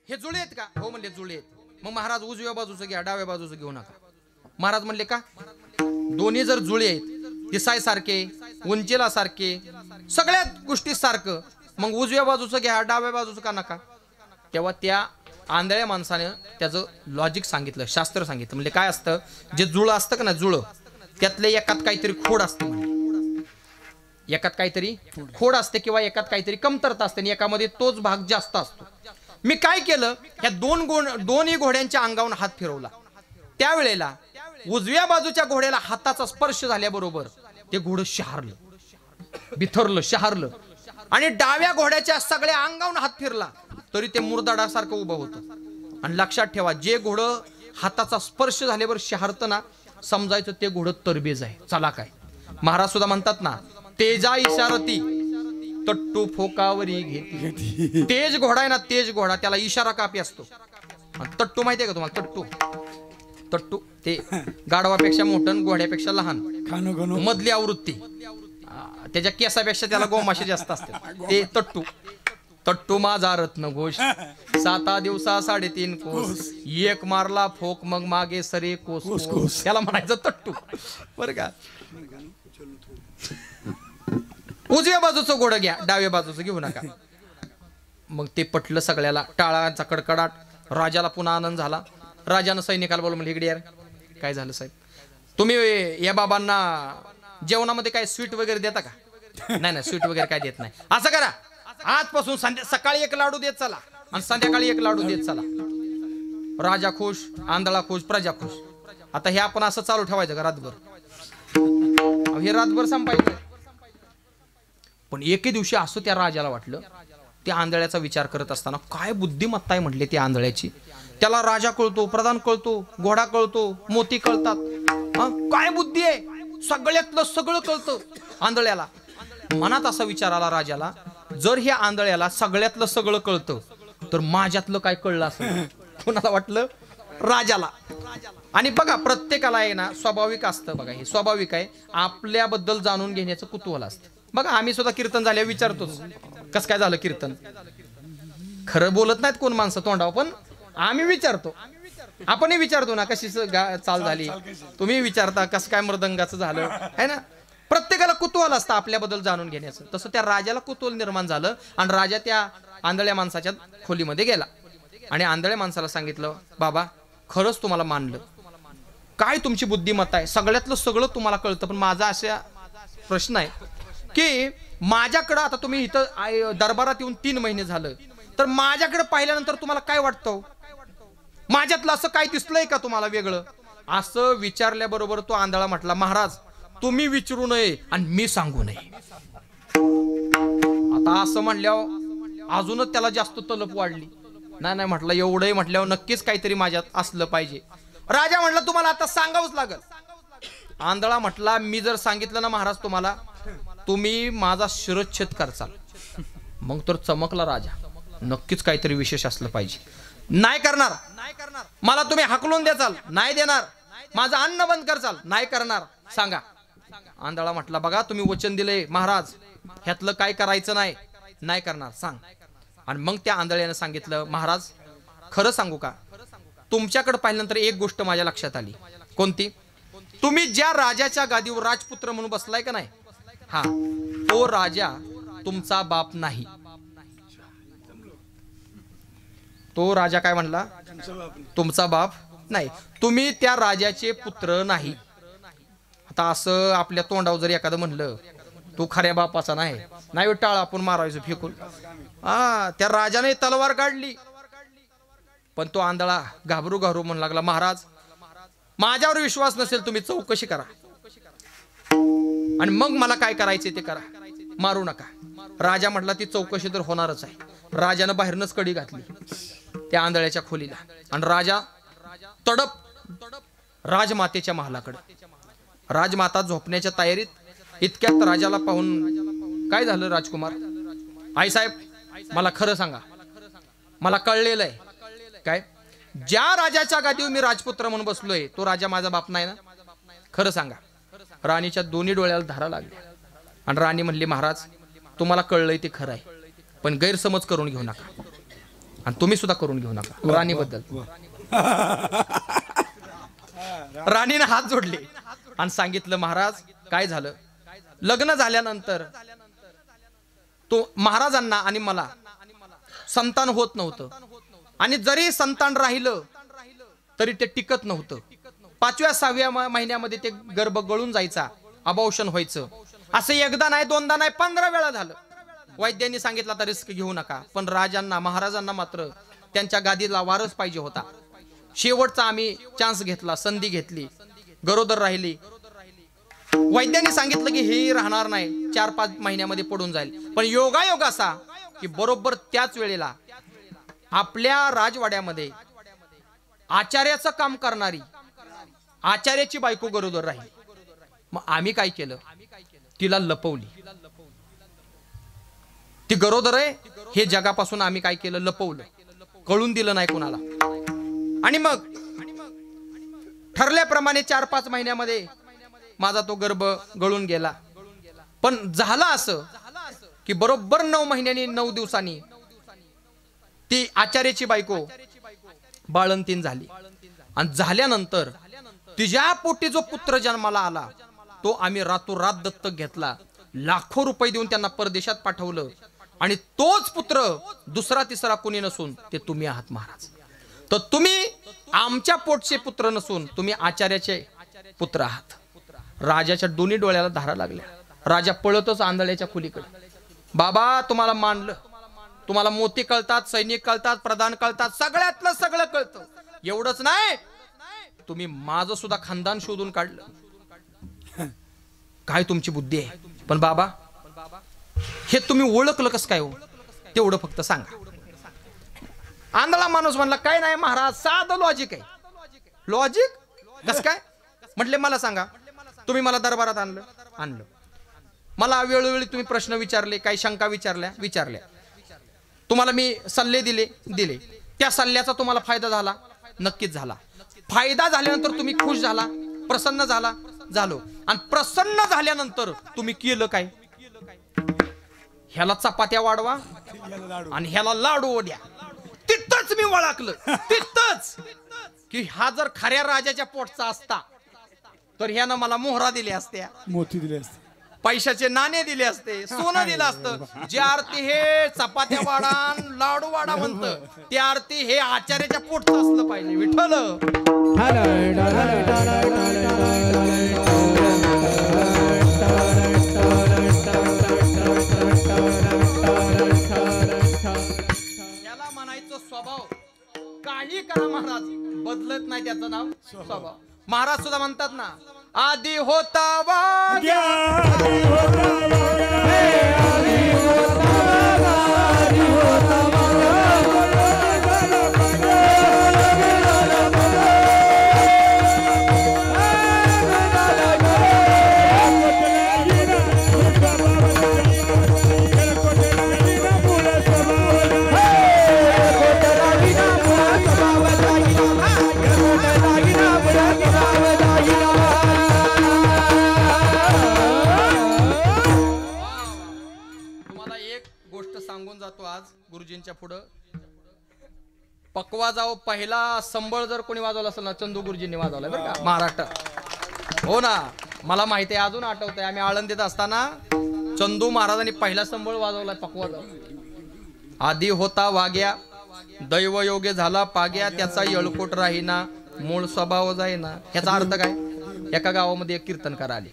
हे जुळे आहेत का? हो म्हणले जुळे आहेत. मग महाराज उजव्या बाजूचं घ्या, डाव्या बाजूचं घेऊ नका. महाराज म्हणले का? दोन्ही जर जुळे आहेत, दिसाय सारखे, उंचीला सारखे, सगळ्या गोष्टी सारखं, मग उजव्या बाजूचं घ्या, डाव्या बाजूचं का नका? तेव्हा त्या आंधळ्या माणसाने त्याचं लॉजिक सांगितलं, शास्त्र सांगितलं. म्हणजे काय असतं, जे जुळं असतं का ना, जुळं, त्यातले एकात काहीतरी खोड असते, एकात काहीतरी खोड असते किंवा एकात काहीतरी कमतरता असते आणि एकामध्ये तोच भाग जास्त असतो. मी काय केलं, ह्या दोन्ही घोड्यांच्या अंगावर हात फिरवला. त्यावेळेला उजव्या बाजूच्या घोड्याला हाताचा स्पर्श झाल्याबरोबर ते घोडं शहारलं, बिथरलं, शहारलं. आणि डाव्या घोड्याच्या सगळ्या अंगावर हात फिरला तरी ते मुरदाडासारखं उभं होतं. आणि लक्षात ठेवा, जे घोडं हाताचा स्पर्श झाल्यावर शहारतं ना, समजायचं ते घोडं तरबेज आहे. चला काय महाराज सुद्धा म्हणतात ना, तेजा इशारती तट्टू फोकावरी घेती. तेज घोडा आहे ना, तेज घोडा, त्याला इशारा कापी असतो. तट्टू माहितीये का तुम्हाला? तट्टू, तट्टू ते गाढवापेक्षा मोठं, घोड्यापेक्षा लहान, मधली आवृत्ती, त्याच्या केसापेक्षा त्याला गोमाशे जास्त असते, ते तट्टू. तट्टू माझा रत्न घोष, 7 दिवसा 3.5 कोस, एक मारला फोक मग मागे सरे कोस, त्याला म्हणायचं तट्टू. बरं का? उजव्या बाजूचं घोडं घ्या, डाव्या बाजूचं घेऊ नका. मग ते पटलं सगळ्याला, टाळांचा कडकडाट. राजाला पुन्हा आनंद झाला. राजानं सैनिकाला बोलवलं, म्हणजे इकडे यार, काय झालं साहेब, तुम्ही या बाबांना जेवणामध्ये काय स्वीट वगैरे देता का? नाही, स्वीट वगैरे काय देत नाही. असं करा, आजपासून सकाळी 1 लाडू देत चला आणि संध्याकाळी 1 लाडू देत चला. राजा खुश, आंधळा खुश, प्रजा खुश. आता हे आपण असं चालू ठेवायचं का रातभर? हे रातभर संपायचं. पण एके दिवशी असं त्या राजाला वाटलं, त्या आंधळ्याचा विचार करत असताना काय बुद्धिमत्ता आहे म्हटले त्या आंधळ्याची. त्याला राजा कळतो, प्रधान कळतो, घोडा कळतो, मोती कळतात, काय बुद्धी आहे, सगळ्यातलं सगळं कळतं आंधळ्याला. मनात असा विचार आला राजाला, जर ह्या आंधळ्याला सगळ्यातलं सगळं कळतं तर माझ्यातलं काय कळलं असं. कोणाला वाटलं? राजाला. आणि बघा प्रत्येकाला आहे ना स्वाभाविक असतं, बघा हे स्वाभाविक आहे, आपल्याबद्दल जाणून घेण्याचं कुतूहल असतं. बघा आम्ही सुद्धा कीर्तन झाल्यावर विचारतोच कसं काय झालं कीर्तन. खरं बोलत नाहीत कोण माणसं तोंडावर, पण आम्ही विचारतो, आपणही विचारतो ना कशी चाल झाली, तुम्ही विचारता कसं काय मृदंगाचं झालं है ना. प्रत्येकाला कुतूहल असतं आपल्याबद्दल जाणून घेण्याचं. तसं त्या राजाला कुतूहल निर्माण झालं आणि राजा त्या आंधळ्या माणसाच्या खोलीमध्ये गेला आणि आंधळ्या माणसाला सांगितलं, बाबा खरंच तुम्हाला मानलं, काय तुमची बुद्धिमत्ता आहे, सगळ्यातलं सगळं तुम्हाला कळतं, पण माझा असा प्रश्न आहे की माझ्याकडं आता तुम्ही इथं दरबारात येऊन 3 महिने झालं, तर माझ्याकडे पाहिल्यानंतर तुम्हाला काय वाटतं, माझ्यातलं असं काय दिसलंय का तुम्हाला वेगळं. असं विचारल्याबरोबर तो आंधळा म्हटला, महाराज तुम्ही विचारू नये आणि मी सांगू नये. आता असं म्हणल्यावर अजूनच त्याला जास्त तलप वाढली. नाही म्हटलं एवढंही म्हटल्यावर नक्कीच काहीतरी माझ्यात असलं पाहिजे. राजा म्हटला तुम्हाला आता सांगावंच लागल. आंधळा म्हटला, मी जर सांगितलं ना महाराज तुम्हाला, तुम्ही माझा शिरच्छेद करचाल. मग तर चमकला राजा, नक्कीच काहीतरी विशेष असलं पाहिजे. नाही करणार, मला तुम्ही हाकलून द्याचाल, नाही देणार, माझं अन्न बंद करचाल, नाही करणार, सांगा. आंधळा म्हटला, बघा तुम्ही वचन दिले महाराज, ह्यातलं काय करायचं नाही, नाही करणार, सांग. आणि मग त्या आंधळ्यानं सांगितलं, महाराज खरं सांगू का, तुमच्याकडे पाहिल्यानंतर एक गोष्ट माझ्या लक्षात आली. कोणती? तुम्ही ज्या राजाच्या गादीवर राजपुत्र म्हणून बसलाय का नाही, हा तो राजा तुमचा बाप नाही. तो राजा काय म्हणला? तुमचा बाप नाही, तुम्ही त्या राजाचे पुत्र नाही. आता असं आपल्या तोंडावर जर एखादं म्हणलं तू खऱ्या बापाचा नाही टाळ आपण मारायचो फेकून. त्या राजाने तलवार काढली, पण तो आंधळा घाबरू म्हणू लागला, महाराज माझ्यावर विश्वास नसेल तुम्ही चौकशी करा आणि मग मला काय करायचे ते करा, मारू नका. राजा म्हटला ती चौकशी तर होणारच आहे. राजानं बाहेरनच कडी घातली त्या आंधळ्याच्या खोलीला आणि राजा तडप राजमातेच्या महालाकडे. राजमाता झोपण्याच्या तयारीत. इतक्यात राजाला पाहून, काय झालं राजकुमार? आई साहेब मला खरं सांगा, मला कळलेलं आहे काय, ज्या राजाच्या गादीवर मी राजपुत्र म्हणून बसलोय तो राजा माझा बाप नाही ना, खरं सांगा. राणीच्या दोन्ही डोळ्याला धारा लागल्या आणि राणी म्हणली, महाराज तुम्हाला कळलंय ते खरं आहे, पण गैरसमज करून घेऊ नका आणि तुम्ही सुद्धा करून घेऊ नका राणीबद्दल. राणीने हात जोडले आणि सांगितलं, महाराज काय झालं, लग्न झाल्यानंतर तो महाराजांना आणि मला संतान होत नव्हतं आणि जरी संतान राहिलं तरी ते टिकत नव्हतं. 5व्या-6व्या महिन्यामध्ये ते गर्भ गळून जायचा, अबॉर्शन व्हायचं. असं एकदा नाही, दोनदा नाही, 15 वेळा झालं. वैद्यांनी सांगितलं आता रिस्क घेऊ नका, पण राजांना महाराजांना मात्र त्यांच्या गादीला वारस पाहिजे होता. शेवटचा आम्ही चान्स घेतला, संधी घेतली, गरोदर राहिली. वैद्यांनी सांगितलं की हे राहणार नाही, 4-5 महिन्यामध्ये पडून जाईल. पण योगायोग असा की बरोबर त्याच वेळेला आपल्या राजवाड्यामध्ये आचार्याचं काम करणारी आचार्याची बायको गरोदर राहिली. मग आम्ही काय केलं, तिला लपवली. ती गरोदर आहे हे जगापासून आम्ही काय केलं, लपवलं, कळून दिलं नाही कोणाला. आणि मग ठरल्याप्रमाणे 4-5 महिन्यामध्ये माझा तो गर्भ गळून गेला. पण झालं असं की बरोबर 9 महिन्यांनी 9 दिवसांनी ती आचार्याची बायको बाळंतीण झाली. आणि झाल्यानंतर तिच्या पोटी जो पुत्र जन्माला आला तो आम्ही रातोरात दत्तक घेतला, लाखो रुपये देऊन त्यांना परदेशात पाठवलं. आणि तोच पुत्र दुसरा तिसरा कोणी नसून ते तुम्ही आहात महाराज. तर तुम्ही आमच्या पोटचे पुत्र नसून तुम्ही आचार्याचे पुत्र आहात. राजाच्या दोन्ही डोळ्याला धारा लागल्या. राजा पळतच आंधळ्याच्या खोलीकडे. बाबा तुम्हाला मानलं, तुम्हाला मोती कळतात, सैनिक कळतात, प्रधान कळतात, सगळ्यातलं सगळं कळतं. एवढंच नाही, तुम्ही माझं सुद्धा खानदान शोधून काढलं. काय तुमची बुद्धी आहे. पण बाबा हे तुम्ही ओळखलं कसं काय हो तेवढं फक्त सांगा. आंधळा माणूस म्हणला काय नाही महाराज, साधं लॉजिक आहे. लॉजिक कसं काय म्हटले, मला सांगा. तुम्ही मला दरबारात आणलं, मला वेळोवेळी तुम्ही प्रश्न विचारले, काही शंका विचारल्या, तुम्हाला मी सल्ले दिले, त्या सल्ल्याचा तुम्हाला फायदा झाला? नक्कीच झाला. फायदा झाल्यानंतर तुम्ही खुश झाला, प्रसन्न झालो, आणि प्रसन्न झाल्यानंतर तुम्ही केलं काय? ह्याला चपात्या वाढवा आणि ह्याला लाडू द्या. तिथंच मी ओळखलं, तिथंच की हा जर खऱ्या राजाच्या पोटचा असता तर ह्यानं मला मोहरा दिले असत्या, मोती दिले असते, पैशाचे नाणे दिले असते, सोनं दिलं असतं. ज्या अर्थी हे चपात्या वाडा लाडू वाडा म्हणतं, त्या अर्थी हे आचार्याच्या पोटचं असलं पाहिजे. विठ्ठल याला म्हणायचं स्वभाव. काही करा महाराज, बदलत नाही त्याचं नाव स्वभाव. महाराज सुद्धा म्हणतात ना, आधी होता वाग्या, आधी होता वाग्या, आधी होता सांगून जातो आज गुरुजींच्या पुढं. पकवा जाओ पहिला संबळ जर कोणी वाजवला असेल ना, चंदू गुरुजींनी वाजवलाय बरं का महाराष्ट्रात. हो ना, मला माहिती आहे, अजून आठवतंय. आम्ही आळंदीत असताना चंदू महाराजांनी पहिला संबळ वाजवलाय पकवा जाओ. आधी होता वाग्या, दैव योगे झाला पाग्या, त्याचा येळकोट राहीना, मूळ स्वभाव जाईना. ह्याचा अर्थ काय? एका गावामध्ये एक कीर्तनकार आले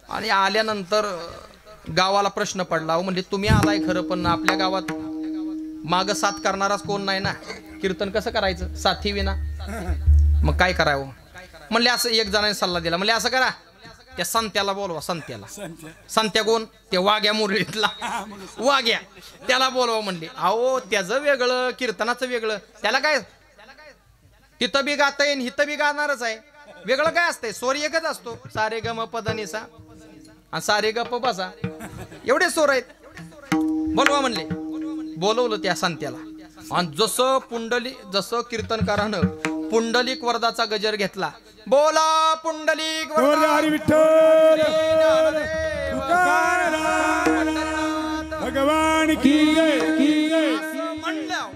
आणि आल्यानंतर गावाला प्रश्न पडला. म्हणजे तुम्ही आलाय खरं, पण आपल्या गावात माग साथ करणाराच कोण नाही ना, कीर्तन कसं करायचं साथी विना? मग काय करावं? म्हणले असं एक जणाने सल्ला दिला. म्हणले असं करा, त्या संत्याला बोलवा. संत्या कोण? ते वाग्या मुरळीतला वाग्या, त्याला बोलवा. म्हणले अहो त्याचं वेगळं, कीर्तनाचं वेगळं. त्याला काय, तिथं बी गाता येईन, हिथं बी गाणारच आहे. वेगळं काय असतंय? स्वर एकच असतो, सारे ग म पद नि सा आणि सारे ग प बसा, एवढे स्वर आहेत. बोलवा म्हणले. बोलवलं त्या संत्याला, आणि जसं कीर्तनकारानं पुंडलिक वरदाचा गजर घेतला, बोला पुंडलिक भगवान की म्हणलं.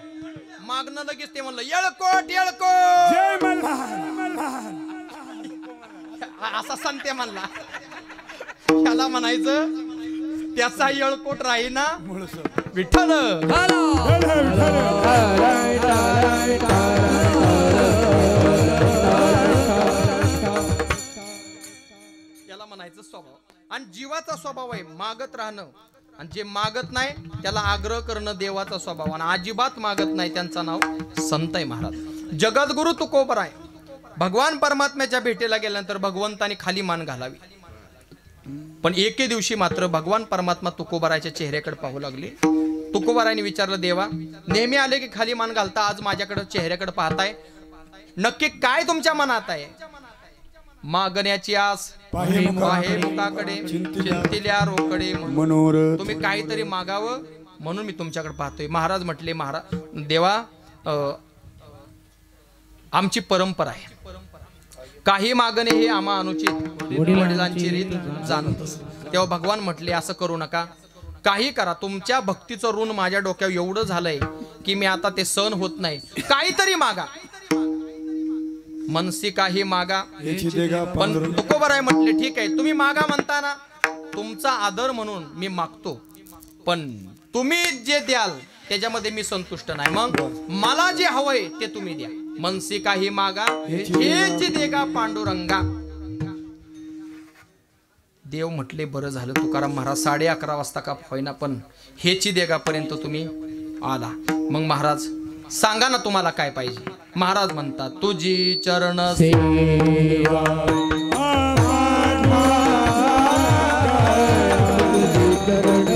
मागणं लगेच ते म्हणलं, येळकोट येळकोट जय मल्हार. असा संत्या म्हणला. त्याला म्हणायचं त्याचा येळकोट राहीना, विठ्ठल. त्याला म्हणायचं स्वभाव. आणि जीवाचा स्वभाव आहे मागत राहणं, आणि जे मागत नाही त्याला आग्रह करणं देवाचा स्वभाव. आणि अजिबात मागत नाही त्यांचं नाव संत आहे महाराज. जगद्गुरु तुकोबराय. भगवान परमात्म्याच्या भेटीला गेल्यानंतर भगवंताने खाली मान घालावी, पण एके दिवशी मात्र भगवान परमात्मा तुकोबारायच्या चेहऱ्याकडे पाहू लागले. तुकोबारायने विचारलं, देवा नेहमी आले की खाली मान घालता, आज माझ्याकडे चेहऱ्याकडे पाहताय, नक्की काय तुमच्या मनात आहे? मागण्याची आस आहे मुखाकडे, चिंतिल्या रोकडे मनोरथ. तुम्ही काहीतरी मागावं म्हणून मी तुमच्याकडे पाहतोय. महाराज म्हटले, महाराज देवा आमची परंपरा आहे, काही मागणे हे आम्हा अनुचित, वडिलांची रीत जाणत. तेव्हा भगवान म्हटले, असं करू नका, काही करा, तुमच्या भक्तीचं ऋण माझ्या डोक्यावर एवढं झालंय की मी आता ते सहन होत नाही, काहीतरी मागा. मनसी काही मागा. पण तुकोबाराय म्हटले, ठीक आहे तुम्ही मागा म्हणता ना, तुमचा आदर म्हणून मी मागतो, पण तुम्ही जे द्याल त्याच्यामध्ये मी संतुष्ट नाही. मग मला जे हवंय ते तुम्ही द्या. मनसी काही मागा, हेच देगा पांडुरंगा. देव म्हटले, बरं झालं तुकाराम महाराज 11:30 वाजता का होईना, पण हेची देगापर्यंत तुम्ही आला. मग महाराज सांगा ना तुम्हाला काय पाहिजे? महाराज म्हणतात, तुझी चरण सेवा तुझी चरण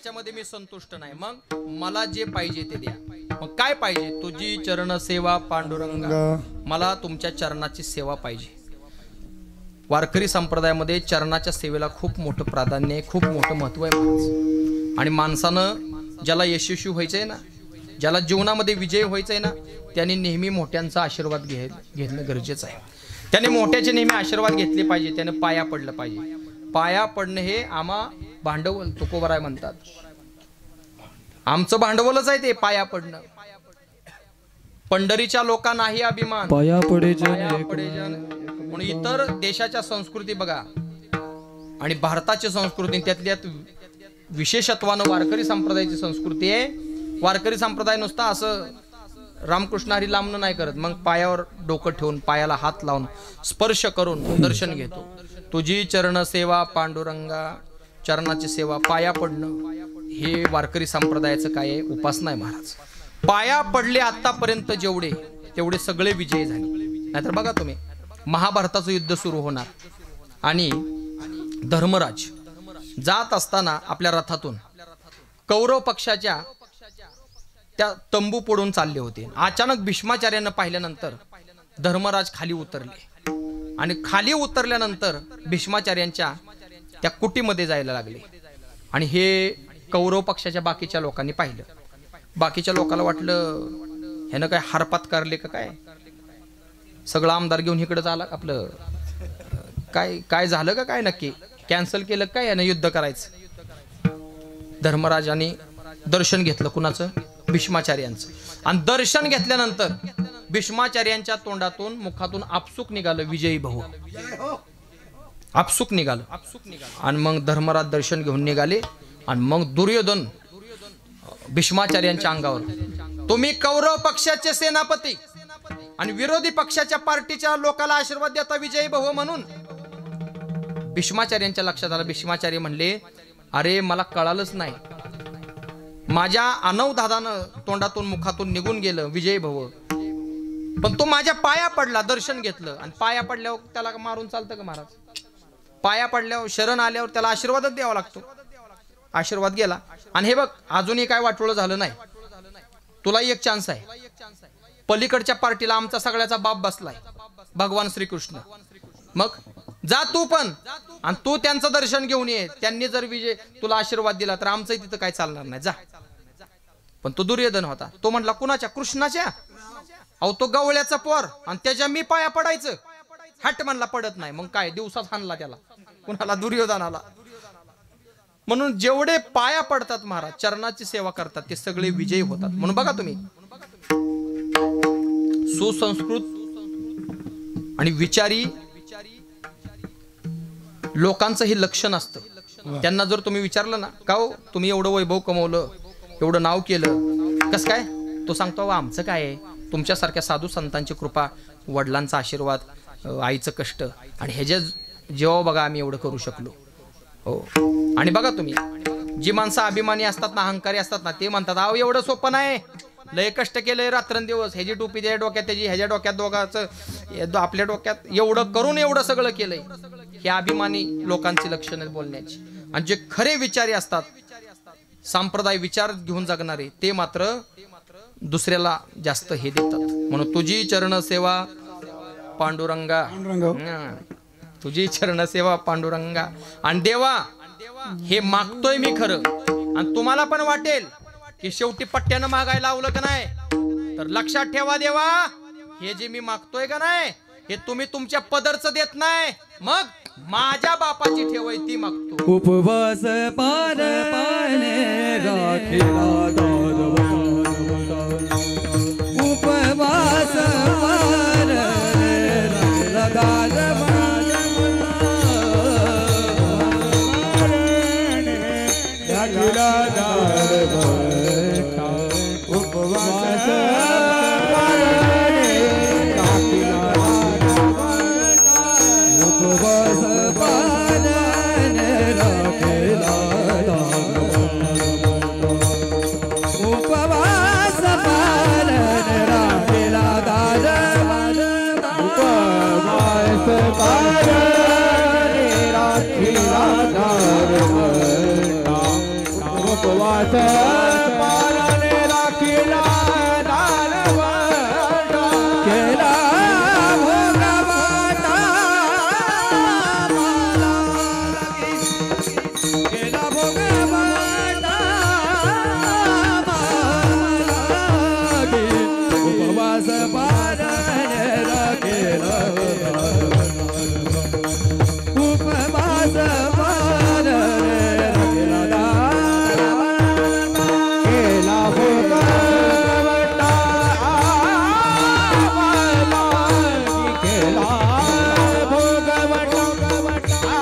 ह्याच्यामध्ये मी संतुष्ट नाही, मग मला जे पाहिजे ते द्या. मग काय पाहिजे? तुझी चरण सेवा पांडुरंगा, मला तुमच्या चरणाची सेवा पाहिजे. वारकरी संप्रदायामध्ये चरणाच्या सेवेला खूप मोठं प्राधान्य आहे, खूप मोठं महत्व आहे. आणि माणसानं ज्याला यशस्वी व्हायचंय ना, ज्याला जीवनामध्ये विजय व्हायचंय ना, त्यांनी नेहमी मोठ्यांचा आशीर्वाद घेणं गरजेचं आहे. त्याने मोठ्याचे नेहमी आशीर्वाद घेतले पाहिजे, त्याने पाया पडलं पाहिजे. पाया पडणं हे आम्हा भांडवल तुकोबराय म्हणतात. आमचं भांडवलच आहे ते पाया पडणं. पंढरीच्या लोकांनाही अभिमान, पाया पडे जन. म्हणून इतर देशाच्या संस्कृती बघा आणि भारताची संस्कृती, त्यातल्यात विशेषत्वानं वारकरी संप्रदायाची संस्कृती आहे. वारकरी संप्रदाय नुसता असं रामकृष्ण हरी लांबणं नाही करत, मग पायावर डोकं ठेवून पायाला हात लावून स्पर्श करून दर्शन घेतो. तुझी चरण सेवा पांडुरंगा, चरणाची सेवा, पाया पडणं हे वारकरी संप्रदायाचं काय आहे? उपासना आहे महाराज. पाया पडले आतापर्यंत जेवढे, तेवढे सगळे विजयी झाले. नाहीतर बघा तुम्ही, महाभारताचं युद्ध सुरू होणार आणि धर्मराज जात असताना आपल्या रथातून कौरव पक्षाच्या त्या तंबू पडून चालले होते. अचानक भीष्माचार्यांना पाहिल्यानंतर धर्मराज खाली उतरले आणि खाली उतरल्यानंतर भीष्माचार्यांच्या त्या कुटीमध्ये जायला लागले. आणि हे कौरव पक्षाच्या बाकीच्या लोकांनी पाहिलं. बाकीच्या लोकांना वाटलं ह्यानं काय हारपात करले का काय, सगळं आमदार घेऊन इकडे झाला आपलं, काय झालं का काय, नक्की कॅन्सल केलं काय यानं युद्ध करायचं. धर्मराजाने दर्शन घेतलं कुणाचं? भीष्माचार्यांचं. आणि दर्शन घेतल्यानंतर भीष्माचार्यांच्या तोंडातून मुखातून आपसुक निघालं विजयी भाऊ, आपसुक निघालं. आणि मग धर्मराज दर्शन घेऊन निघाले. आणि मग दुर्योधन भीष्माचार्यांच्या अंगावर, तुम्ही कौरव पक्षाचे सेनापती आणि विरोधी पक्षाच्या पार्टीच्या लोकांना आशीर्वाद देता विजयी भाऊ म्हणून. भीष्माचार्यांच्या लक्षात आलं. भीष्माचार्य म्हणले, अरे मला कळालंच नाही, माझ्या अनवधानानं तोंडातून मुखातून निघून गेलं विजय भाऊ, पण तो माझ्या पाया पडला, दर्शन घेतलं. आणि पाया पडल्यावर त्याला मारून चालतं का महाराज? पाया पडल्यावर शरण आल्यावर त्याला आशीर्वादच द्यावा लागतो. आशीर्वाद गेला. आणि हे बघ, अजूनही काय वाटोळं झालं नाही, तुला एक चान्स आहे. पलीकडच्या पार्टीला आमचा सगळ्याचा बाप बसलाय, भगवान श्रीकृष्ण. मग जा तू पण, आणि तू त्यांचं दर्शन घेऊन ये. त्यांनी जर विजय तुला आशीर्वाद दिला तर आमचंही तिथं काय चालणार नाही, जा. पण तो दुर्योधन होता. तो म्हटला कुणाच्या? कृष्णाच्या. अहो तो गवळ्याचा पोर, आणि त्याच्या मी पाया पडायचं? हट म्हणला, पडत नाही. मग काय दिवसात हाणला त्याला, कुणाला? दुर्योधनाला. म्हणून जेवढे पाया पडतात महाराज, चरणाची सेवा करतात, ते सगळे विजयी होतात. म्हणून बघा तुम्ही, सुसंस्कृत आणि विचारी लोकांचं हे लक्षण असतं. त्यांना जर तुम्ही विचारलं ना, का हो तुम्ही एवढं वैभव कमवलं, एवढं नाव केलं, कसं काय? तो सांगतो, आमचं काय आहे, तुमच्यासारख्या साधू संतांची कृपा, वडिलांचा आशीर्वाद, आईचं कष्ट, आणि ह्याच्या जेव्हा बघा आम्ही एवढं करू शकलो. हो. आणि बघा तुम्ही, जी माणसं अभिमानी असतात ना, अहंकारी असतात ना, ते म्हणतात अहो एवढं सोपं नाही, लय कष्ट केलंय रात्रंदिवस, ह्याची टोपी त्या डोक्यात, त्याची ह्याच्या डोक्यात, दोघांचं आपल्या डोक्यात, एवढं करून एवढं सगळं केलंय. हे अभिमानी लोकांची लक्षणं बोलण्याची. आणि जे खरे विचारी असतात, संप्रदाय विचार घेऊन जगणारे, ते मात्र दुसऱ्याला जास्त हे देतात. म्हणून तुझी चरण सेवा पांडुरंगा, तुझी चरण सेवा पांडुरंगा. आणि देवा, हे मागतोय मी खरं, आणि तुम्हाला पण वाटेल की शेवटी पट्ट्यानं मागायला लावलं का नाही, तर लक्षात ठेवा देवा, हे जे मी मागतोय का नाही, हे तुम्ही तुमच्या पदरचं देत नाही, मग माझ्या बापाची ठेवय ती मागतो. उपवास पार पाने राखिला उपवास पार पालने राखीला दानवाटा केला भोगवाटा केला भोगवाटा उपवास पालने राखीला उपवास पालने राखीला केला भोगवटा केला भोगवटा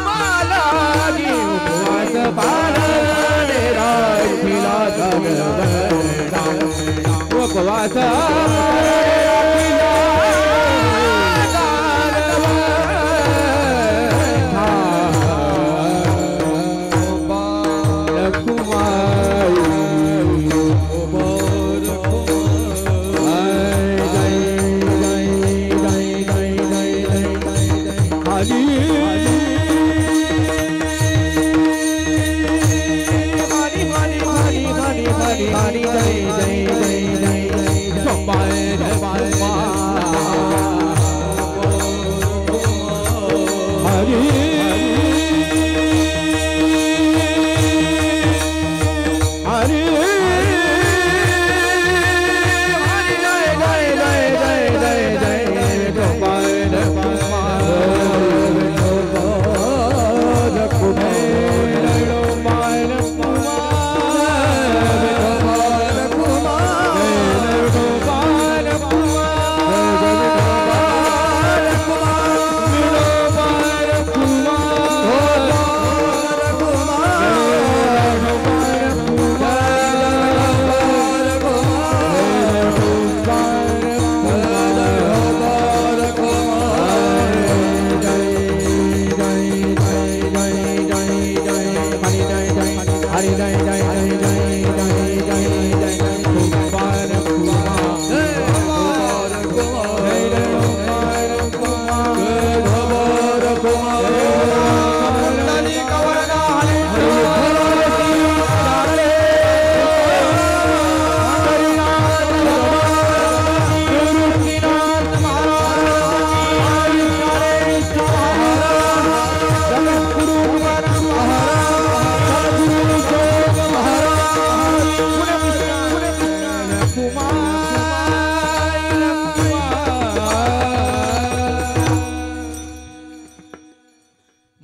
मालागी उपवास पालने राखीला दानवाटा उपवास Ali